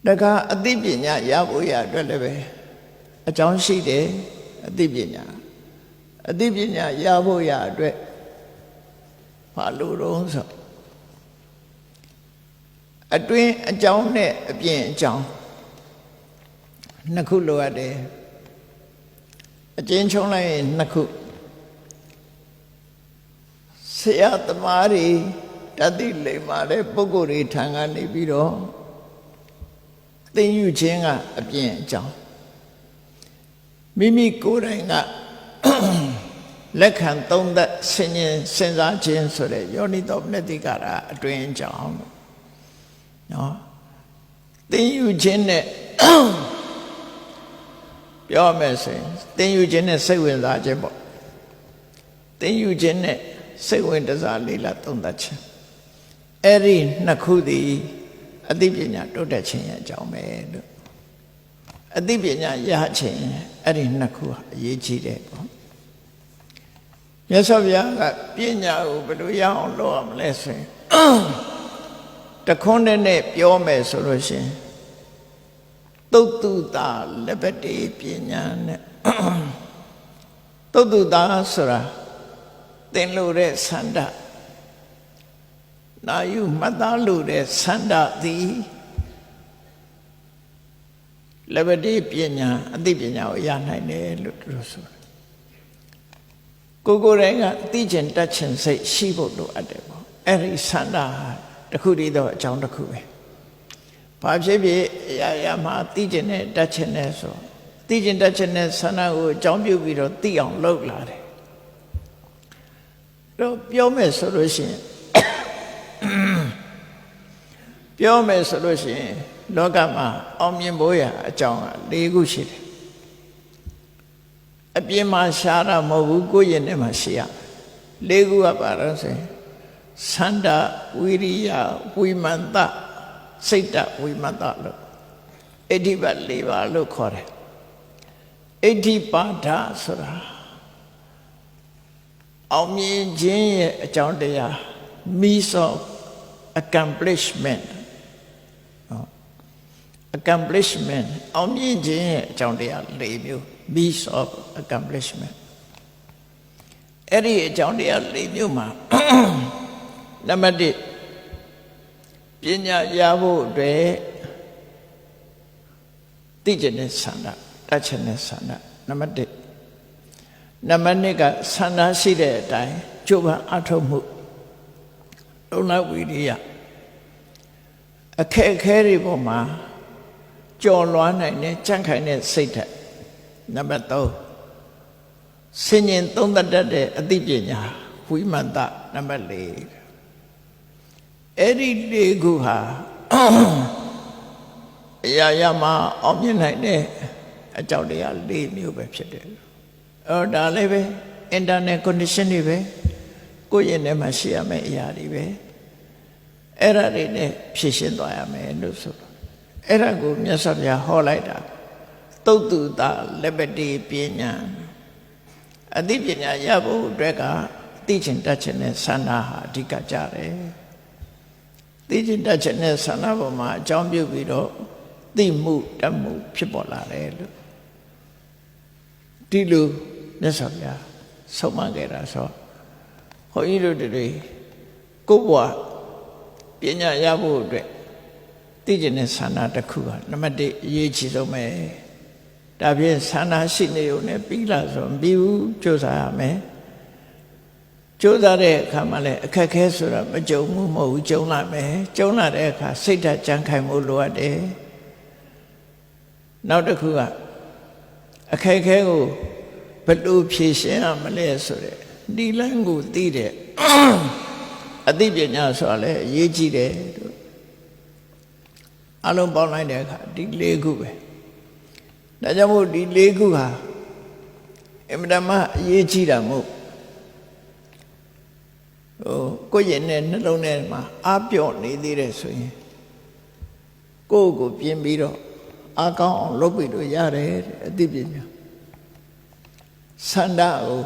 ဒါကအသိပညာရဖို့ရအတွက်လည်းပဲအကြောင်းရှိတယ်အသိပညာရဖို့ရအတွက်ဘာလို့တော့ဆိုအတွင်းအကြောင်းနဲ့အပြင်အကြောင်းနှစ်ခုလိုအပ်တယ်အကျဉ်းချုံးလိုက်ရင်နှစ်ခုဆရာသမားတွေတတိလိမ္မာတဲ့ပုဂ္ဂိုလ်တွေထံကနေပြီးတော့သင်ယူခြင်းကအပြင်အကြောင်းမိမိကိုယ်တိုင်ကလက်ခံသုံးသက်ဆင်ញင်စဉ်းစားခြင်းဆိုတဲ့ယောနိသောမနတိကာရအတွင်းအကြောင်းနော်သင်ယူခြင်းနဲ့ပြောမယ်ဆိုရင်သင်ယူခြင်းနဲ့စိတ်ဝင်စားခြင်းပေါ့သင်ယူခြင်းနဲ့စိတ်ဝင်စားလေးလာသုံးသပ်ခြင်းအဲ့ဒီနှစ်ခုသည်အသိပညာတိုးတက်ခြင်းရဲ့အကြောင်းပဲလို့အသိပညာရခြင်းအဲ့ဒီနှစ်ခုဟာအရေးကြီးတယ်ပေါ့မြတ်စွာဘုရားကပညာကိုဘယ်လိုရအောင်လုပ်ရမလဲဆိုရင်တခွန်းနဲ့ပြောမယ်ဆိုလို့ရှိရင်သုတ်တုတာလက်ပတိပညာနဲ့သုတ်တုတာဆိုတာသင်လို့တဲ့ဆန္ဒနာယူမှတ်သားလို့တဲ့ဆန္ဒသည်လက်ပတိပညာအသိပညာကိုရနိုင်တယ်လို့သူတို့ဆိုတယ်ကိုယ်တိုင်ကသိကျင်တတ်ခြင်းစိတ်ရှိဖို့လိုအပ်တယ်ပေါ့အဲ့ဒီဆန္ဒတစ်ခုတည်းတော့အကြောင်းတစ်ခုပဲဘာဖြစ်ဖြစ်အရာမှာသိကျင်တဲ့တတ်ခြင်းနဲ့ဆိုသိကျင်တတ်ခြင်းနဲ့ဆန္ဒကိုအကြောင်းပြုပြီးတော့သိအောင်လုပ်လာတယ်တော့ပြောမယ်ဆိုလို့ရှိရင်လောကမှာအောင်မြင်ဖို့ရအကြောင်းက၄ခုရှိတယ်အပြင်မှာရှားတာမဟုတ်ဘူးကိုယ့်ရင်ထဲမှာရှိရ၄ခုကပါတော့ဆိုရင်သန္တာဝိရိယဝိမန္တစိတ်တဝိမန္တလို့အဋ္ဌိပတ်၄ပါးလို့ခေါ်တယ်အဋ္ဌိပါဒဆိုတာအောင်မြင်ခြင်းရဲ့အကြောင်းတရား means of accomplishment accomplishment အောင်မြင်ခြင်းရဲ့အကြောင်းတရား၄မျိုး means of accomplishment အဲ့ဒီအကြောင်းတရား၄မျိုးမှာနံပါတ်1ပညာရဖို့အတွက်သိကျင်တဲ့ဆန္ဒတတ်ချင်တဲ့ဆန္ဒနံပါတ်1နံပါတ်2ကဆန္ဒရှိတဲ့အတိုင်းကြိုးပမ်းအထောက်မှုလုံလဝိရိယအခက်အခဲတွေပေါ်မှာကြော်လွှမ်းနိုင်တဲ့ကြံ့ခိုင်တဲ့စိတ်ဓာတ်နံပါတ်3ဆင်ញင်သုံးသပ်တတ်တဲ့အသိပညာဝိမန္တနံပါတ်4အဲ့ဒီ၄ခုဟာအရာမှာအောင်မြင်နိုင်တဲ့အကြောင်းတရား၄မျိုးပဲဖြစ်တယ်ဒါလည်းပဲ internal condition တွေပဲကိုယ့်ရင်ထဲမှာရှိရမယ့်အရာတွေပဲအဲ့ဒါတွေနဲ့ဖြည့်ရှင်းသွားရမယ်လို့ဆိုတော့အဲ့ဒါကိုမြတ်စွာဘုရားဟောလိုက်တာသုတ်တုတလက်ပတိပညာအသိပညာရဖို့အတွက်ကသိချင်တတ်ချင်တဲ့ဆန္ဒဟာအဓိကကြတယ်သိချင်တတ်ချင်တဲ့ဆန္ဒပေါ်မှာအကြောင်းပြုပြီးတော့သိမှုတတ်မှုဖြစ်ပေါ်လာတယ်လို့ဒီလိုမြတ်စွာဘုရားဆုံးမခဲ့တာဆိုဘုန်းကြီးတို့တွေကိုယ်ဘဝပညာရဖို့အတွက်သိကျင်တဲ့ဆန္ဒတစ်ခုဟာနံပါတ်1အရေးကြီးဆုံးပဲဒါဖြင့်ဆန္ဒရှိနေုံနဲ့ပြီးလာဆိုမပြီးဘူးကြိုးစားရမယ်ကြိုးစားတဲ့အခါမှာလည်းအခက်အခဲဆိုတာမကြုံမှုမဟုတ်ဘူးကြုံလာမယ်ကြုံလာတဲ့အခါစိတ်ဓာတ်ကြံ့ခိုင်မှုလိုအပ်တယ်နောက်တစ်ခုကအခက်အခဲကိုဘယ်လိုဖြေရှင်းရမလဲဆိုတဲ့ဒီလမ်းကိုသိတဲ့အသိပညာဆိုတာလည်းအရေးကြီးတယ် အလုံးပေါင်းလိုက်တဲ့အခါဒီ၄ခုပဲဒါကြောင့်မို့ဒီ၄ခုဟာအမှန်တမ်းအရေးကြီးတာမို့ကိုယ့်ရဲ့နှလုံးထဲမှာအားပြော့နေသေးတယ်ဆိုရင်ကိုယ့်ကိုပြင်ပြီးတော့အားကောင်းအောင်လုပ်ပြီးတော့ရတယ်အသိပညာဆန္ဒကို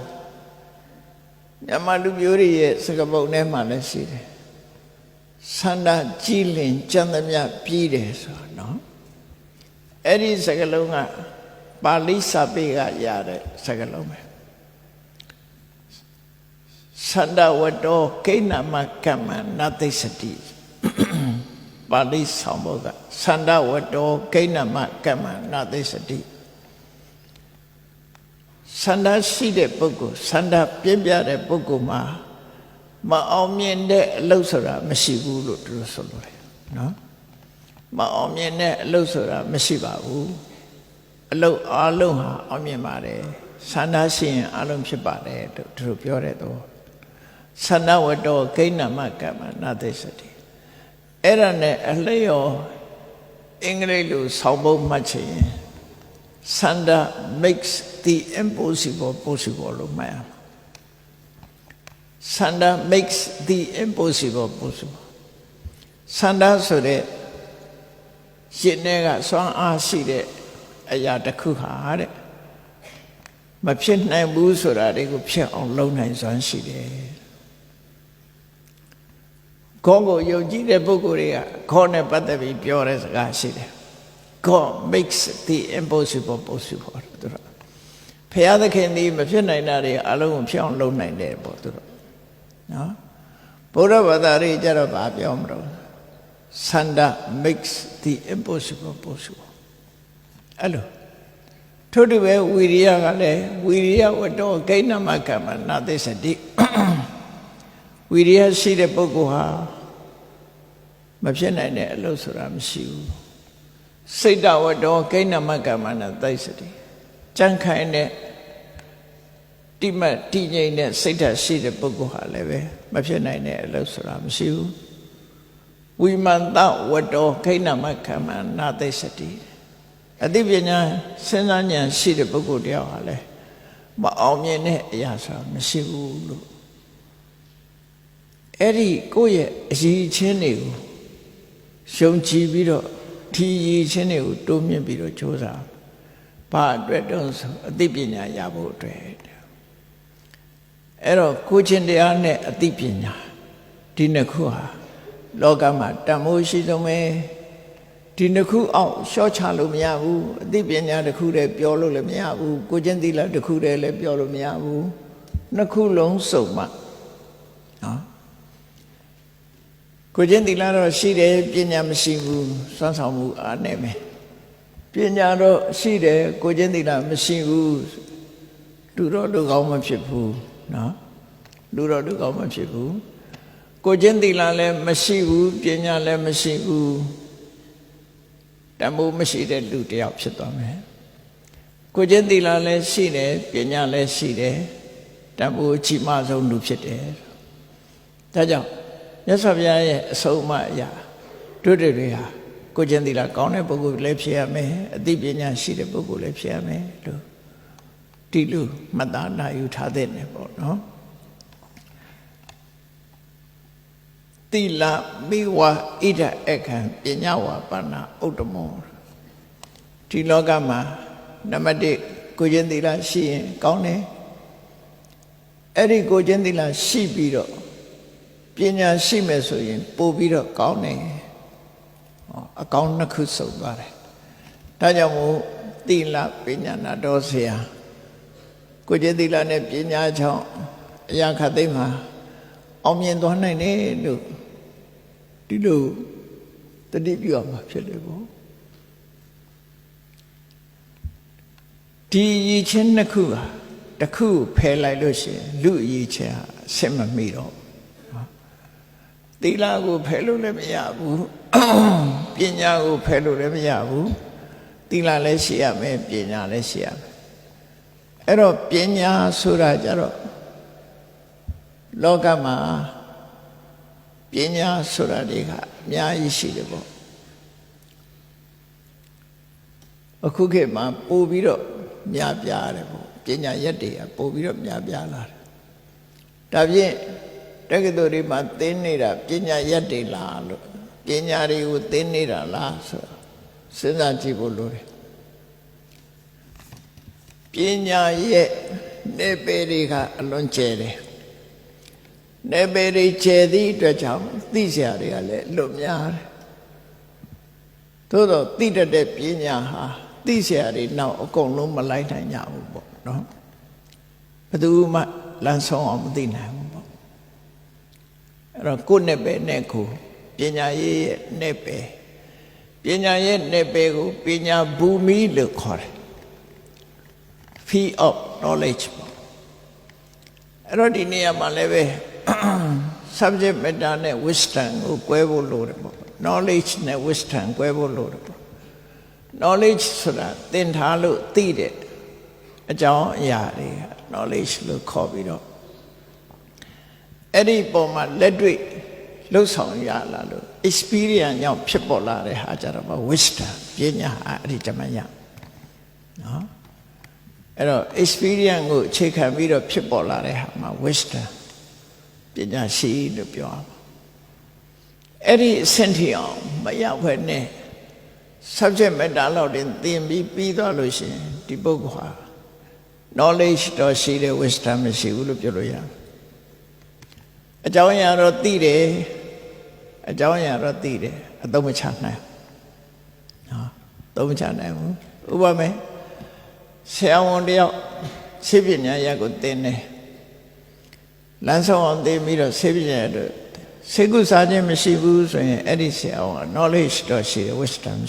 မြန်မာလူမျိုးတွေရဲ့စကားပုံထဲမှာလည်းရှိတယ်ဆန္ဒကြီးလင်ကြံသမျှပြီးတယ်ဆိုတော့နော်အဲ့ဒီစကားလုံးကပါဠိစာပေကရတဲ့စကားလုံးပဲဆန္ဒဝတ္တောကိဏ္ဏမကမ္မနာသိစတိပါဠိဆောင်ဘုကဆန္ဒဝတ္တောကိဏ္ဏမကမ္မနာသိစတိဆန္ဒရှိတဲ့ပုဂ္ဂိုလ်ဆန္ဒပြင်းပြတဲ့ပုဂ္ဂိုလ်မှာမအောင်မြင်တဲ့အလုပ်ဆိုတာမရှိဘူးလို့သူတို့ဆိုလို့ရတယ်နော်မအောင်မြင်တဲ့အလုပ်ဆိုတာမရှိပါဘူးအလုပ်အလုံးဟာအောင်မြင်ပါတယ်ဆန္ဒရှိရင်အလုံးဖြစ်ပါတယ်လို့သူတို့ပြောတဲ့တော့ဆန္ဒဝတ္တောကိဏ္ဏမကမ္မနာသိစတိအဲ့ဒါနဲ့အလျော်အင်္ဂလိပ်လိုဆောင်းပုံမှတ်ချင်ဆန္ဒ makes the impossible possible လို့မှတ်ရမှာဆန္ဒ makes the impossible possible ဆန္ဒဆိုတဲ့ရှင်ထဲကစွမ်းအားရှိတဲ့အရာတစ်ခုဟာတဲ့မဖြစ်နိုင်ဘူးဆိုတာတွေကိုဖြစ်အောင်လုပ်နိုင်စွမ်းရှိတယ်ခေါင်းကိုယုံကြည်တဲ့ပုဂ္ဂိုလ်တွေကခေါင်းနဲ့ပတ်သက်ပြီးပြောတဲ့စကားရှိတယ်God makes the impossible possible သူတို့ဘုရားသခင်ဒီမဖြစ်နိုင်တာတွေအလုံးကိုဖြစ်အောင်လုပ်နိုင်တယ်ပေါ့သူတို့နော်ဘုရားဘာသာရေးကြတော့ဗာပြောမလို့ဆန္ဒ makes the impossible possible အဲ့လိုထို့တူပဲဝီရိယကလည်းဝီရိယဝတ္တောကိဏ္ဏမကမ္မနာသိစတိဝီရိယရှိတဲ့ပုဂ္ဂိုလ်ဟာမဖြစ်နိုင်တဲ့အလုပ်ဆိုတာမရှိဘူးစိတ်တဝတ္တောကိဏ္ဏမကမ္မနာသိစတိကြံ့ခိုင်တဲ့တိမတ်တည်ငြိမ်တဲ့စိတ်ဓာတ်ရှိတဲ့ပုဂ္ဂိုလ်ဟာလည်းပဲမဖြစ်နိုင်တဲ့အလုပ်ဆိုတာမရှိဘူးဝိမန္တဝတ္တောကိဏ္ဏမကမ္မနာသိစတိအသိပညာစဉ်းစားဉာဏ်ရှိတဲ့ပုဂ္ဂိုလ်တယောက်ဟာလည်းမအောင်မြင်တဲ့အရာဆိုတာမရှိဘူးလို့အဲ့ဒီကိုယ့်ရဲ့အရည်ချင်းတွေကိုရှုံချပြီးတော့ဒီရည်ချင်းတွေကိုတိုးမြင့်ပြီးတော့ကြိုးစားဘာအတွက်တုံးဆိုအသိပညာရဖို့အတွက်အဲ့တော့ကိုချင်းတရားနဲ့အသိပညာဒီနှစ်ခုဟာလောကမှာတန်ဖိုးရှိဆုံးပဲဒီနှစ်ခုအောင်ရှော့ချလို့မရဘူးအသိပညာတစ်ခုတည်းပြောလို့လည်းမရဘူးကိုချင်းသီလတစ်ခုတည်းလည်းပြောလို့မရဘူးနှစ်ခုလုံးစုံမှနော်ကိုချင်းသီလတော့ရှိတယ်ပညာမရှိဘူးစွမ်းဆောင်မှုအားနည်းမယ်ပညာတော့ရှိတယ်ကိုချင်းသီလမရှိဘူးလူတော့လူကောင်းမဖြစ်ဘူးနော်လူတော့လူကောင်းမဖြစ်ဘူးကိုချင်းသီလလည်းမရှိဘူးပညာလည်းမရှိဘူးတမိုးမရှိတဲ့လူတယောက်ဖြစ်သွားမယ်ကိုချင်းသီလလည်းရှိတယ်ပညာလည်းရှိတယ်တမိုးအကြီးမားဆုံးလူဖြစ်တယ်ဒါကြောင့်မြတ်စွာဘုရားရဲ့အဆုံးအမအရာတို့တွေဟာကိုချင်းသီလကောင်းတဲ့ပုဂ္ဂိုလ်လည်းဖြစ်ရမယ်အသိပညာရှိတဲ့ပုဂ္ဂိုလ်လည်းဖြစ်ရမယ်လို့ဒီလိုမှတ်သားနိုင်ယူထားတဲ့နေပေါ့နော်သီလမိဝဣဒအခံပညာဝပါဏဥတ္တမောဒီလောကမှာနံပါတ်1ကိုချင်းသီလရှိရင်ကောင်းတယ်အဲ့ဒီကိုချင်းသီလရှိပြီးတော့ပညာရှိမယ်ဆိုရင်ပို့ပြီးတော့ကောင်းတယ်အကောင်းနှစ်ခုစုံသွားတယ်ဒါကြောင့်မို့သီလပညာနာတော်ဆရာကိုချင်းသီလနဲ့ပညာကြောင့်အရာခတ်သိမ်းမှာအောင်မြင်သွားနိုင်တယ်လို့ဒီလိုတတိပြုရမှာဖြစ်တယ်ပေါ့ဒီရည်ချင်းနှစ်ခုဟာတစ်ခုဖယ်လိုက်လို့ရှိရင်လူအည်ချင်းဟာဆင်မမိတော့သီလကိုဖယ်လို့လည်းမရဘူးပညာကိုဖယ်လို့လည်းမရဘူးသီလလည်းရှိရမယ်ပညာလည်းရှိရမယ်အဲ့တော့ပညာဆိုတာကြတော့လောကမှာပညာဆိုတာတွေကအများကြီးရှိတယ်ပေါ့ အခုခေတ်မှာပို့ပြီးတော့များပြားတယ်ပေါ့ပညာရက်တွေကပို့ပြီးတော့များပြားလာတယ်ဒါဖြင့်တက္ကသိုလ်တွေမှာသင်နေတာပညာရက်တွေလားလို့ပညာတွေကိုသင်နေတာလားဆိုစဉ်းစားကြည့်ဖို့လိုတယ်ပညာရဲ့နေပေတွေကအလွန်ကျယ်တယ်နေပေတွေကျယ်သည့်အတွက်ကြောင့်သိစရာတွေကလည်းလွတ်များတယ်သို့တော့သိတတ်တဲ့ပညာဟာသိစရာတွေနောက်အကုန်လုံးမလိုက်နိုင်ကြဘူးပေါ့နော်ဘယ်သူမှလမ်းဆုံးအောင်မသိနိုင်ဘူးပေါ့အဲ့တော့ကိုယ်နဲ့ပဲနဲ့ကိုပညာရေးရဲ့နဲ့ပဲပညာရဲ့နဲ့ပဲကိုပညာဘူမိလို့ခေါ်တယ် field of knowledge ပေါ့အဲ့တော့ဒီနေရာမှာလည်းပဲ subject matter နဲ့ wisdom ကို꿰ဖို့လိုတယ်ပေါ့ knowledge နဲ့ wisdom 꿰ဖို့လိုတယ်ပေါ့ knowledge ဆိုတာသင်ထားလို့သိတဲ့အကြောင်းအရာတွေ knowledge လို့ခေါ်ပြီးတော့အဲ့ဒီပုံမှာလက်တွေ့လှုပ်ဆောင်ရလာလို့ experience ကြောင့်ဖြစ်ပေါ်လာတဲ့ဟာကြတော့ wisdom ပညာအဲ့ဒီတမန်ရနော်အဲ့တော့ experience ကိုအခြေခံပြီးတော့ဖြစ်ပေါ်လာတဲ့ဟာမှာ wisdom ပညာရှိလို့ပြောရမှာအဲ့ဒီအဆင့်ထိအောင်မရောက်ဘဲနဲ့ subject matter လောက်တင်သင်ပြီးသွားလို့ရှိရင်ဒီပုဂ္ဂိုလ်ဟာ knowledge တော့ရှိတယ် wisdom မရှိဘူးလို့ပြောလို့ရတယ်အကြောင်းအရာတော့သိတယ်အကြောင်းအရာတော့သိတယ်အသုံးမချနိုင်နော်သုံးမချနိုင်ဘူးဥပမာဆရာဝန်တယောက်ဆေးပညာရပ်ကိုသင်တယ်လမ်းဆောင်အောင်သင်ပြီးတော့ဆေးပညာတို့ဆေးကုစားခြင်းမရှိဘူးဆိုရင်အဲ့ဒီဆရာဝန် knowledge တော့ရှိတယ် wisdom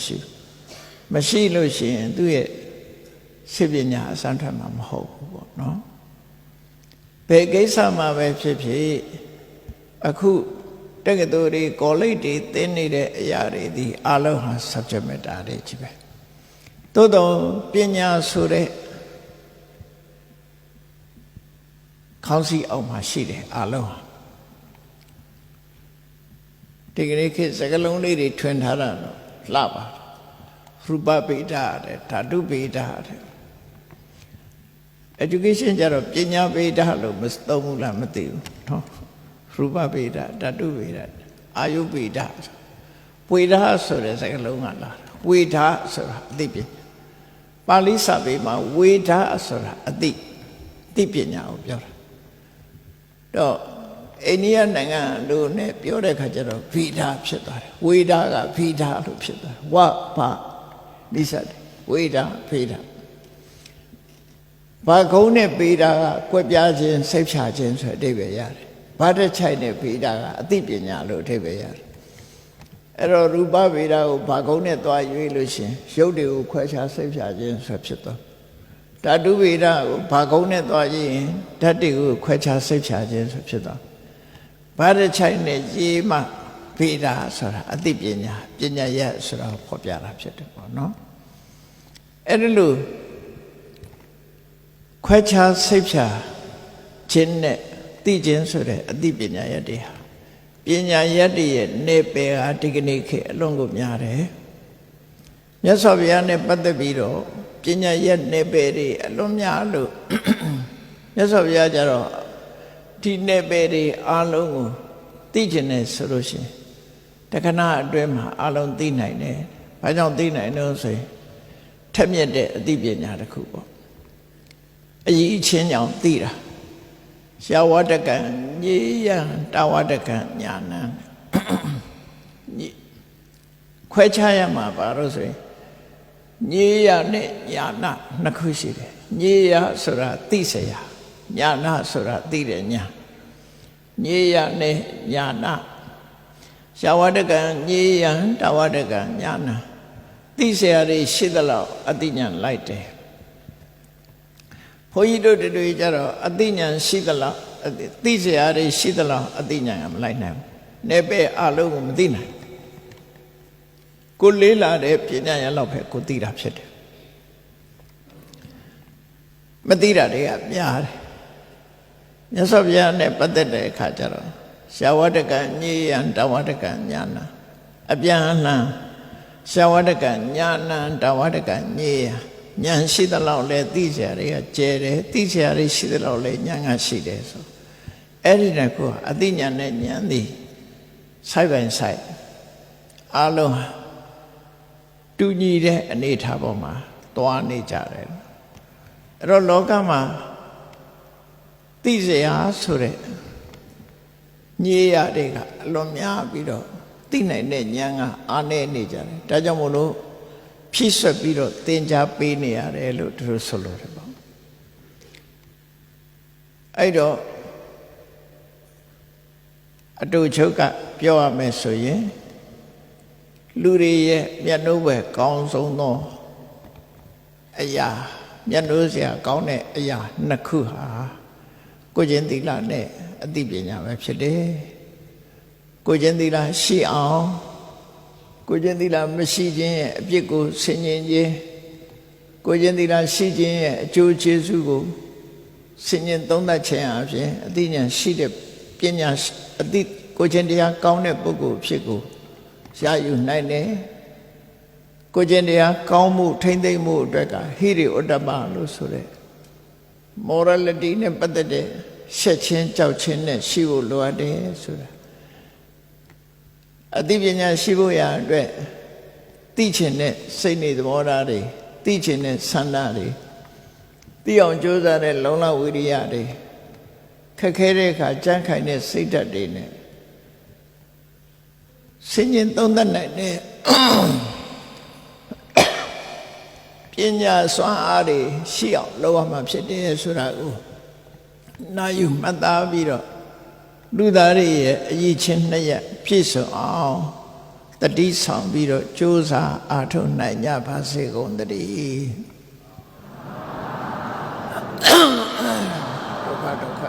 မရှိလို့ရှိရင်သူ့ရဲ့ဆေးပညာအစမ်းထွက်မှာမဟုတ်ဘူးပေါ့နော်ဘယ်ကိစ္စမှာပဲဖြစ်ဖြစ်အခုတက္ကသိုလ်တွေ college တွေသင်နေတဲ့အရာတွေဒီအလုံးဟာ subject matter တွေကြီးပဲသို့တော့ပညာဆိုတဲ့ခေါင်းစည်းအောက်မှာရှိတယ်အလုံးဟာဒီကနေ့ခေတ်စကားလုံးလေးတွေထွင်ထားတာတော့လှပါရူပဗေဒတဲ့ဓာတုဗေဒတဲ့ education ကြတော့ပညာဗေဒလို့မသုံးဘူးလားမသိဘူးနော်ရူပဗေဒဓာတုဗေဒအာယုဗေဒဝေဒဆိုတဲ့စကားလုံးကလာဝေဒဆိုတာအသိပညာပါဠိစာပေမှာဝေဒဆိုတာအသိပညာကိုပြောတာတော့အိန္ဒိယနိုင်ငံတို့နဲ့ပြောတဲ့ခါကျတော့ဗေဒဖြစ်သွားတယ်ဝေဒကဗေဒလို့ဖြစ်သွားတယ်ဝဘနိစ္စတယ်ဝေဒဗေဒဘာကုန်းနဲ့ဗေဒကကွက်ပြားခြင်းစိတ်ဖြာခြင်းဆိုတဲ့အဓိပ္ပာယ်ရတယ်ဘာတချိုက်နဲ့ဗေဒကအသိပညာလို့အဓိပ္ပာယ်ရတယ်အဲ့တော့ရူပဗေဒကိုဘာကုန်းနဲ့သွားရွေးလို့ရှင်ရုပ်တွေကိုခွဲခြားစိတ်ဖြာခြင်းဆိုဖြစ်သွားဓာတုဗေဒကိုဘာကုန်းနဲ့သွားရင်ဓာတ်တွေကိုခွဲခြားစိတ်ဖြာခြင်းဆိုဖြစ်သွားဘာတချိုက်နဲ့ရေးမှဗေဒဆိုတာအသိပညာရဲ့ဆိုတာကိုဖော်ပြတာဖြစ်တယ်ပေါ့နော်အဲ့ဒါလို့ခွဲခြားစိတ်ဖြာခြင်းနဲ့သိခြင်းဆိုတဲ့အသိပညာရဲ့တွေဟာပညာရက်တွေရဲ့နေပယ်ဟာဒီကနေ့ခေတ်အလွန်ကိုများတယ်မြတ်စွာဘုရားနဲ့ပတ်သက်ပြီးတော့ပညာရက်နေပယ်တွေအလွန်များလို့မြတ်စွာဘုရားကျတော့ဒီနေပယ်တွေအလုံးကိုသိကျင်တယ်ဆိုလို့ရှိရင်တခဏအတွင်းမှာအလုံးသိနိုင်တယ်ဘာကြောင့်သိနိုင်လို့ဆိုရင်ထက်မြက်တဲ့အသိပညာတစ်ခုပေါ့အရေးချင်းကြောင့်သိတာရှာဝတကံညေယံတာဝတကံညာနံခွဲခြားရမှာပါတော့ဆိုရင်ညေယနဲ့ညာနနှစ်ခုရှိတယ်ညေယဆိုတာသိစရာညာနဆိုတာသိတဲ့ညာညေယနဲ့ညာနရှာဝတကံညေယံတာဝတကံညာနသိစရာတွေရှိသလောက်အသိဉာဏ်လိုက်တယ်ဘုန်းကြီးတို့တွေကြတော့အသိဉာဏ်ရှိသလားသိစရာတွေရှိသလားအသိဉာဏ်ကမလိုက်နိုင်ဘူး။နေပဲအလုံးကိုမသိနိုင်။ကိုလေးလာတဲ့ပညာရလောက်ပဲကိုသိတာဖြစ်တယ်။မသိတာတွေကများတယ်။မြတ်စွာဘုရားနဲ့ပတ်သက်တဲ့အခါကျတော့ရှာဝတကံညေယံတဝတကံညာနာအပြန်အလှန် ရှာဝတကညာဏံတဝတကညေယဉာဏ်ရှိသလောက်လဲသိကြတွေကကျဲတယ်သိကြရရှိသလောက်လဲဉာဏ်ကရှိတယ်ဆိုအဲ့ဒီနဲ့ကိုအသိဉာဏ်နဲ့ဉာဏ်သည်ဆိုင်ပိုင်ဆိုင်အလုံးတူညီတဲ့အနေအထားပေါ်မှာသွားနေကြတယ်အဲ့တော့လောကမှာသိစရာဆိုတဲ့ညေရတွေကအလွန်များပြီးတော့သိနိုင်တဲ့ဉာဏ်ကအားနည်းနေကြတယ်ဒါကြောင့်မို့လို့ဖြည့်ဆွက်ပြီးတော့သင်ကြားပေးနေရတယ်လို့သူတို့ဆိုလို့တယ်ပေါ့အဲ့တော့အတူချုပ်ကပြောရမယ်ဆိုရင်လူတွေရဲ့မျက်နှာပဲကောင်းဆုံးသောအရာမျက်နှာစရာကောင်းတဲ့အရာနှစ်ခုဟာကိုယ်ချင်းသီလနဲ့အသိပညာပဲဖြစ်တယ်ကိုယ်ချင်းသီလရှိအောင်ကိုယ်ချင်းသီလမရှိခြင်းရဲ့အပြစ်ကိုဆင်ခြင်ခြင်းကိုယ်ချင်းသီလရှိခြင်းရဲ့အကျိုးကျေးဇူးကိုဆင်ခြင်သုံးသပ်ခြင်းအပြင်အသိဉာဏ်ရှိတဲ့ပညာအသိကိုယ်ချင်းတရားကောင်းတဲ့ပုဂ္ဂိုလ်ဖြစ်ကိုရယူနိုင်တယ်ကိုယ်ချင်းတရားကောင်းမှုထိမ့်သိမ့်မှုအတွက်ကဟိရိဥတ္တပလို့ဆိုတဲ့ morality နဲ့ပတ်သက်တဲ့ရှက်ချင်းကြောက်ချင်းနဲ့ရှိဖို့လိုအပ်တယ်ဆိုတာအသိပညာရှိဖို့ရအတွက်သိချင်တဲ့စိတ်နေသဘောထားတွေသိချင်တဲ့ဆန္ဒတွေသိအောင်ကြိုးစားတဲ့လုံလဝိရိယတွေခက်ခဲတဲ့အခါကြမ်းခိုင်တဲ့စိတ်ဓာတ်တွေနဲ့ဆင်ញင်သုံးသပ်နိုင်တဲ့ပညာစွမ်းအားတွေရှိအောင်လုပ်ရမှာဖြစ်တယ်ဆိုတာကိုနာယူမှတ်သားပြီးတော့လူသားတွေရဲ့အရေးချင်းနှစ်ရက်ပြည့်စုံအောင်တတိဆောင်ပြီးတော့ကြိုးစားအားထုတ်နိုင်ကြပါစေကုန်သတည်းဒုက္ခ